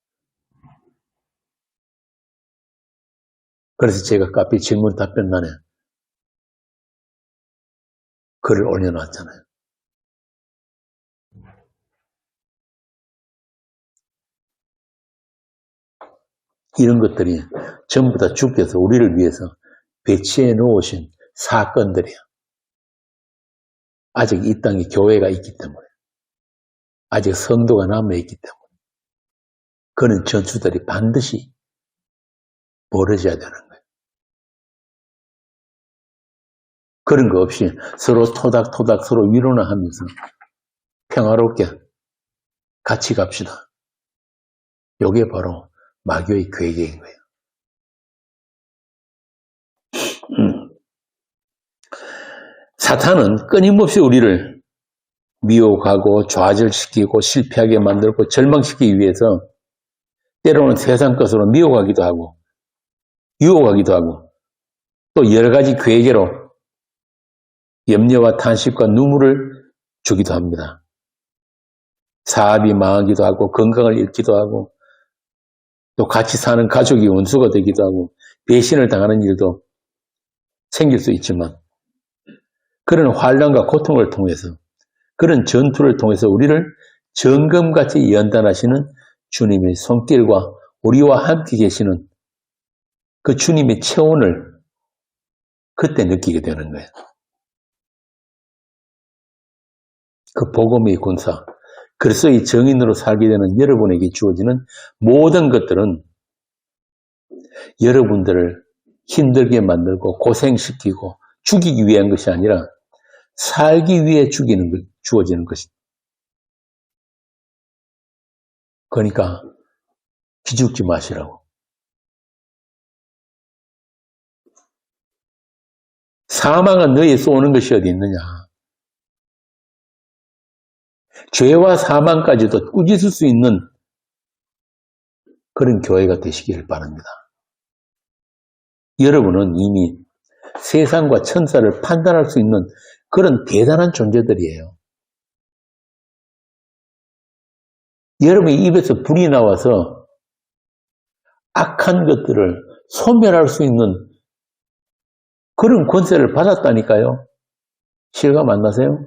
그래서 제가 카페 질문 답변란에 글을 올려놨잖아요. 이런 것들이 전부 다 주께서 우리를 위해서 배치해 놓으신 사건들이야. 아직 이 땅에 교회가 있기 때문에, 아직 성도가 남아있기 때문에 그런 전투들이 반드시 벌어져야 되는 거예요. 그런 거 없이 서로 토닥토닥 서로 위로나 하면서 평화롭게 같이 갑시다. 이게 바로 마귀의 계획인 거예요. 사탄은 끊임없이 우리를 미혹하고 좌절시키고 실패하게 만들고 절망시키기 위해서 때로는 세상 것으로 미혹하기도 하고 유혹하기도 하고 또 여러 가지 계획으로 염려와 탄식과 눈물을 주기도 합니다. 사업이 망하기도 하고 건강을 잃기도 하고 또 같이 사는 가족이 원수가 되기도 하고 배신을 당하는 일도 생길 수 있지만, 그런 환난과 고통을 통해서, 그런 전투를 통해서 우리를 정금같이 연단하시는 주님의 손길과 우리와 함께 계시는 그 주님의 체온을 그때 느끼게 되는 거예요. 그 복음의 군사, 그리스도의 정인으로 살게 되는 여러분에게 주어지는 모든 것들은 여러분들을 힘들게 만들고 고생시키고 죽이기 위한 것이 아니라 살기 위해 주어지는 것입니다. 그러니까 기죽지 마시라고. 사망은 너에 쏘는 것이 어디 있느냐. 죄와 사망까지도 꾸짖을 수 있는 그런 교회가 되시기를 바랍니다. 여러분은 이미 세상과 천사를 판단할 수 있는 그런 대단한 존재들이에요. 여러분의 입에서 불이 나와서 악한 것들을 소멸할 수 있는 그런 권세를 받았다니까요. 실감 안 나세요?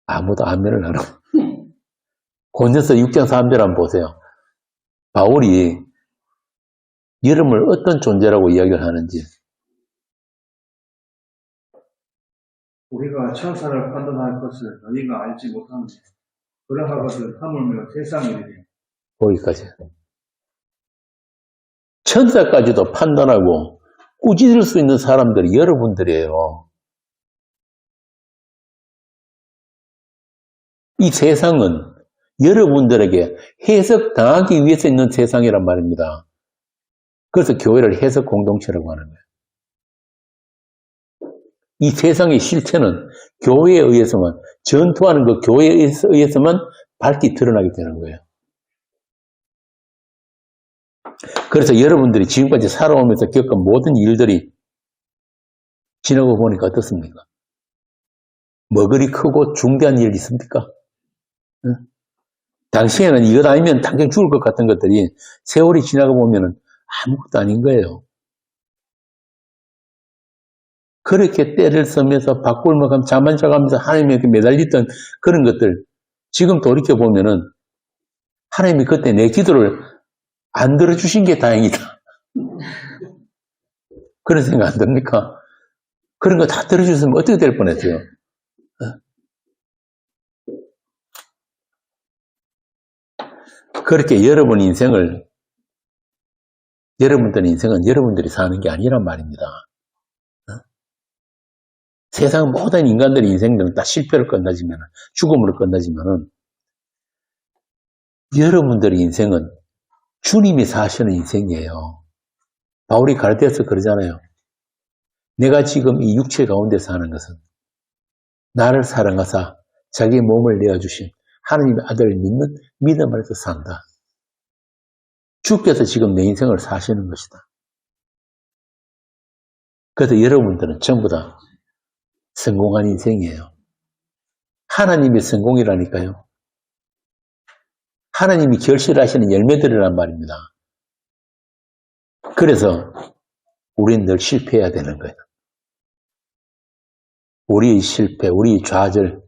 아무도 아멘을 안 하고. 고린도서 6장 3절 한번 보세요. 바울이 여러분을 어떤 존재라고 이야기를 하는지. 우리가 천사를 판단할 것을 너희가 알지 못하느냐. 그러하거든 하물며 세상 일이니. 거기까지. 천사까지도 판단하고 꾸짖을 수 있는 사람들이 여러분들이에요. 이 세상은 여러분들에게 해석당하기 위해서 있는 세상이란 말입니다. 그래서 교회를 해석 공동체라고 하는 거예요. 이 세상의 실체는 교회에 의해서만, 전투하는 그 교회에 의해서만 밝히 드러나게 되는 거예요. 그래서 여러분들이 지금까지 살아오면서 겪은 모든 일들이 지나고 보니까 어떻습니까? 뭐 그리 크고 중대한 일이 있습니까? 응? 당시에는 이것 아니면 당장 죽을 것 같은 것들이 세월이 지나고 보면 아무것도 아닌 거예요. 그렇게 때를 쓰면서 바꿀먹으면 잠안 자가면서 하나님에게 매달리던 그런 것들, 지금 돌이켜보면은 하나님이 그때 내 기도를 안 들어주신 게 다행이다. 그런 생각 안 듭니까? 그런 거 다 들어주셨으면 어떻게 될 뻔했어요? 그렇게 여러분들 인생은 여러분들이 사는 게 아니란 말입니다. 세상 모든 인간들의 인생들은 다 실패로 끝나지면, 죽음으로 끝나지만은, 여러분들의 인생은 주님이 사시는 인생이에요. 바울이 갈라디아서 그러잖아요. 내가 지금 이 육체 가운데 사는 것은 나를 사랑하사 자기의 몸을 내어주신 하나님의 아들을 믿는 믿음 안에서 산다. 주께서 지금 내 인생을 사시는 것이다. 그래서 여러분들은 전부 다 성공한 인생이에요. 하나님의 성공이라니까요. 하나님이 결실하시는 열매들이란 말입니다. 그래서 우리는 늘 실패해야 되는 거예요. 우리의 실패, 우리의 좌절,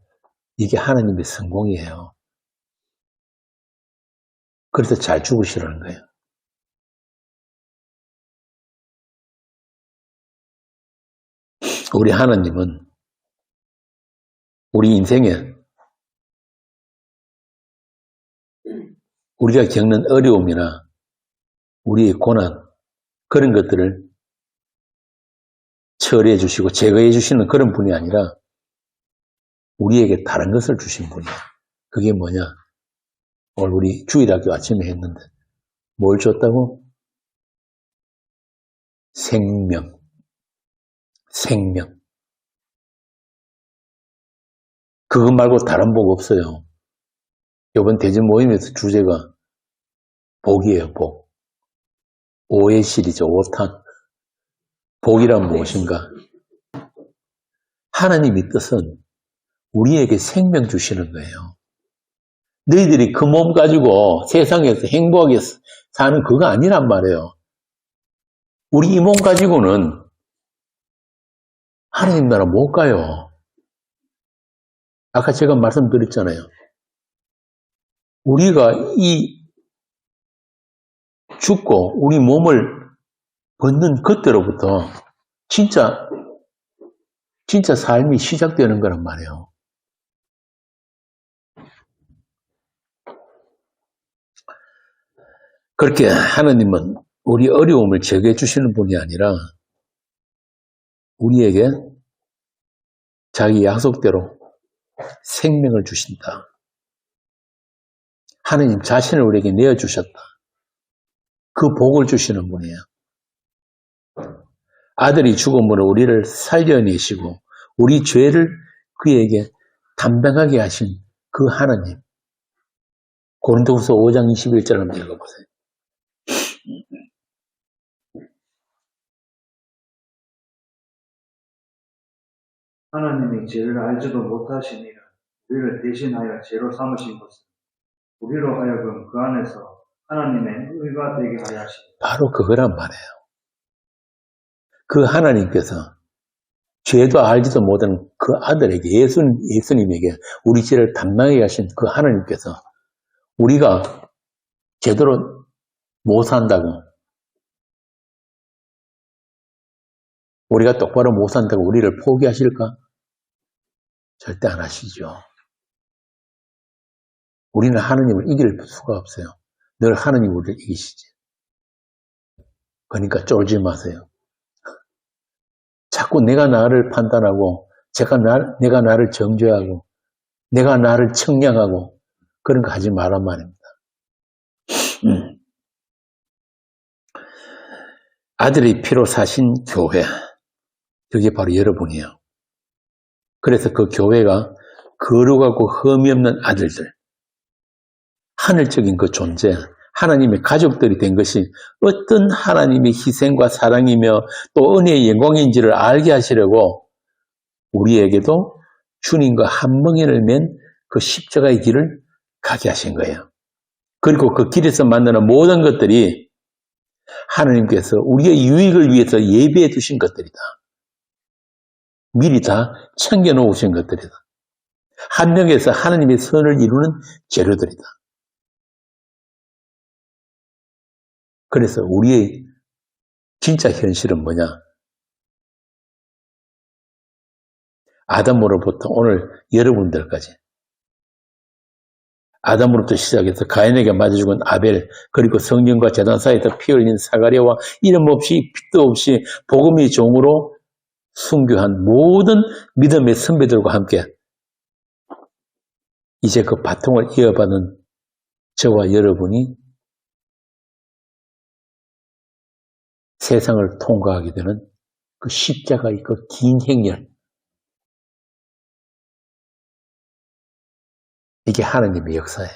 이게 하나님의 성공이에요. 그래서 잘 죽으시라는 거예요. 우리 하나님은 우리 인생에 우리가 겪는 어려움이나 우리의 고난, 그런 것들을 처리해 주시고 제거해 주시는 그런 분이 아니라 우리에게 다른 것을 주신 분이에요. 그게 뭐냐? 오늘 우리 주일학교 아침에 했는데 뭘 줬다고? 생명. 생명. 그것 말고 다른 복 없어요. 이번 대전 모임에서 주제가 복이에요, 복. 오의 실이죠, 5탄. 복이란 무엇인가? 하나님의 뜻은 우리에게 생명 주시는 거예요. 너희들이 그 몸 가지고 세상에서 행복하게 사는 그거 아니란 말이에요. 우리 이 몸 가지고는 하나님 나라 못 가요. 아까 제가 말씀드렸잖아요. 우리가 이 죽고 우리 몸을 벗는 그때로부터 진짜 삶이 시작되는 거란 말이에요. 그렇게 하나님은 우리 어려움을 제거해 주시는 분이 아니라 우리에게 자기 약속대로 생명을 주신다. 하나님 자신을 우리에게 내어주셨다. 그 복을 주시는 분이에요. 아들이 죽음으로 우리를 살려내시고 우리 죄를 그에게 담당하게 하신 그 하나님. 고린도후서 5장 21절 한번 읽어보세요. 하나님이 죄를 알지도 못하시니라. 우리를 대신하여 죄로 삼으신 것은 우리로 하여금 그 안에서 하나님의 의가 되게 하여 하시니. 바로 그거란 말이에요. 그 하나님께서 죄도 알지도 못하는 그 아들에게, 예수님에게 우리 죄를 담당하게 하신 그 하나님께서 우리가 제대로 못 산다고, 우리가 똑바로 못 산다고 우리를 포기하실까? 절대 안 하시죠. 우리는 하나님을 이길 수가 없어요. 늘 하나님이 우리를 이기시지. 그러니까 쫄지 마세요. 자꾸 내가 나를 판단하고, 내가 나를 정죄하고, 내가 나를 청량하고, 그런 거 하지 말란 말입니다. 아들이 피로 사신 교회, 그게 바로 여러분이에요. 그래서 그 교회가 거룩하고 흠이 없는 아들들, 하늘적인 그 존재, 하나님의 가족들이 된 것이 어떤 하나님의 희생과 사랑이며 또 은혜의 영광인지를 알게 하시려고 우리에게도 주님과 한 멍에를 맨 그 십자가의 길을 가게 하신 거예요. 그리고 그 길에서 만나는 모든 것들이 하나님께서 우리의 유익을 위해서 예비해 두신 것들이다. 미리 다 챙겨놓으신 것들이다. 한 명에서 하나님의 선을 이루는 재료들이다. 그래서 우리의 진짜 현실은 뭐냐? 아담으로부터 오늘 여러분들까지, 아담으로부터 시작해서 가인에게 맞아 죽은 아벨, 그리고 성령과 제단 사이에서 피 흘린 사가랴와 이름 없이 빛도 없이 복음의 종으로 순교한 모든 믿음의 선배들과 함께 이제 그 바통을 이어받은 저와 여러분이 세상을 통과하게 되는 그 십자가의 그 긴 행렬, 이게 하나님의 역사예요.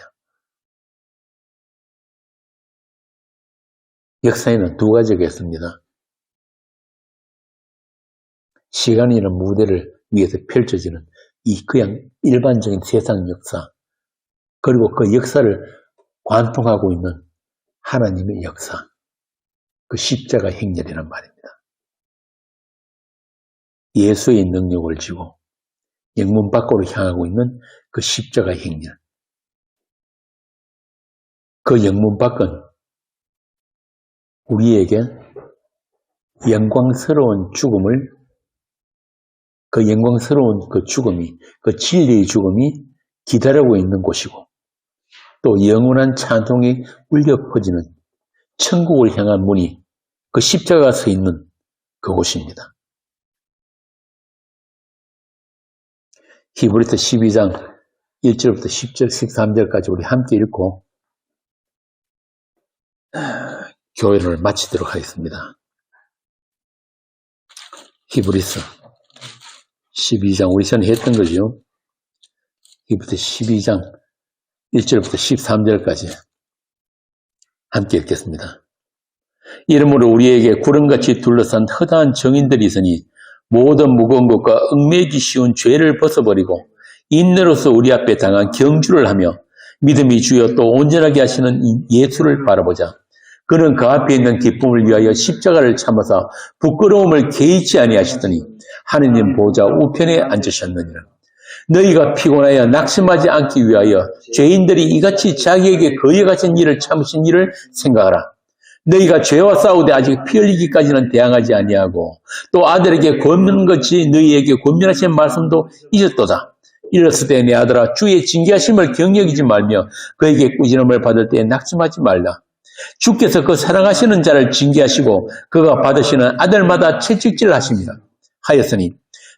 역사에는 두 가지가 있습니다. 시간이라는 무대를 위해서 펼쳐지는 이 그냥 일반적인 세상 역사, 그리고 그 역사를 관통하고 있는 하나님의 역사, 그 십자가 행렬이란 말입니다. 예수의 능력을 지고 영문 밖으로 향하고 있는 그 십자가 행렬. 그 영문 밖은 우리에게 영광스러운 죽음을, 그 영광스러운 그 죽음이, 그 진리의 죽음이 기다리고 있는 곳이고, 또 영원한 찬송이 울려 퍼지는 천국을 향한 문이 그 십자가가 서 있는 그곳입니다. 히브리서 12장 1절부터 10절, 13절까지 우리 함께 읽고 교회를 마치도록 하겠습니다. 히브리서 12장, 우리 전에 했던 거죠. 히브리서 12장 1절부터 13절까지 함께 읽겠습니다. 이러므로 우리에게 구름같이 둘러싼 허다한 정인들이 있으니 모든 무거운 것과 얽매이기 쉬운 죄를 벗어버리고 인내로서 우리 앞에 당한 경주를 하며 믿음이 주여 또 온전하게 하시는 예수를 바라보자. 그는 그 앞에 있는 기쁨을 위하여 십자가를 참아서 부끄러움을 개의치 아니하시더니 하느님 보좌 우편에 앉으셨느니라. 너희가 피곤하여 낙심하지 않기 위하여 죄인들이 이같이 자기에게 거여가신 일을 참으신 일을 생각하라. 너희가 죄와 싸우되 아직 피 흘리기까지는 대항하지 아니하고 또 아들에게 권면같이 너희에게 권면하신 말씀도 잊었도다. 이랬을 내 아들아 주의 징계하심을 경력이지 말며 그에게 꾸지람을 받을 때에 낙심하지 말라. 주께서 그 사랑하시는 자를 징계하시고 그가 받으시는 아들마다 채찍질하십니다. 하였으니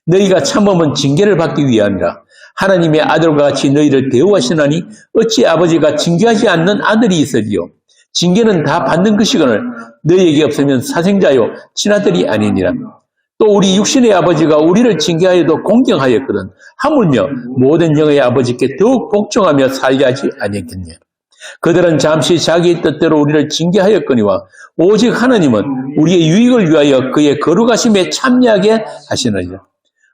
너희가 참음은 징계를 받기 위함이라. 하나님의 아들과 같이 너희를 대우하시나니 어찌 아버지가 징계하지 않는 아들이 있으리요. 징계는 다 받는 것이거늘 너희에게 없으면 사생자요 친아들이 아니니라. 또 우리 육신의 아버지가 우리를 징계하여도 공경하였거든 하물며 모든 영의 아버지께 더욱 복종하며 살게 하지 아니했겠냐. 그들은 잠시 자기의 뜻대로 우리를 징계하였거니와 오직 하나님은 우리의 유익을 위하여 그의 거룩하심에 참여하게 하시느니라.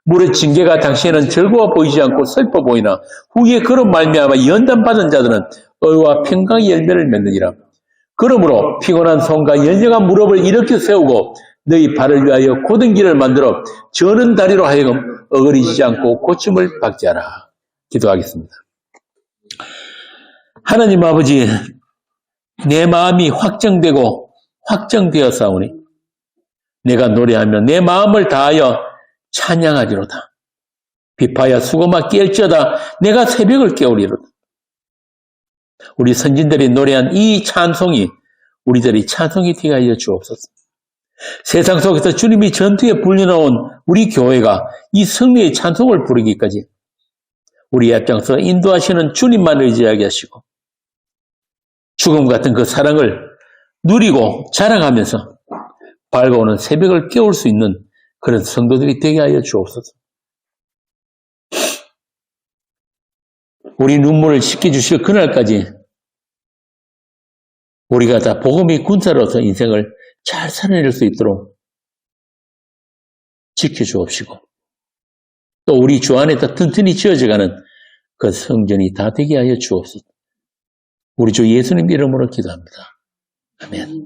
무릇 징계가 당시에는 즐거워 보이지 않고 슬퍼 보이나 후에 그런 말미암아 연단받은 자들은 의와 평강의 열매를 맺느니라. 그러므로 피곤한 손과 연약한 무릎을 일으켜 세우고 너희 발을 위하여 곧은 길을 만들어 저는 다리로 하여금 어그러지지 않고 고침을 받게 하라. 기도하겠습니다. 하나님 아버지, 내 마음이 확정되고 확정되었사오니 내가 노래하며 내 마음을 다하여 찬양하리로다. 비파야 수고마 깰지어다 내가 새벽을 깨우리로다. 우리 선진들이 노래한 이 찬송이 우리들이 찬송이 되게 하여 주옵소서. 세상 속에서 주님이 전투에 불려놓은 우리 교회가 이 승리의 찬송을 부르기까지 우리 앞장서 인도하시는 주님만 의지하게 하시고 죽음 같은 그 사랑을 누리고 자랑하면서 밝아오는 새벽을 깨울 수 있는 그런 성도들이 되게 하여 주옵소서. 우리 눈물을 씻겨주실 그날까지 우리가 다 복음의 군사로서 인생을 잘 살아낼 수 있도록 지켜주옵시고 또 우리 주 안에 다 튼튼히 지어져가는 그 성전이 다 되게 하여 주옵소서. 우리 주 예수님 이름으로 기도합니다. 아멘.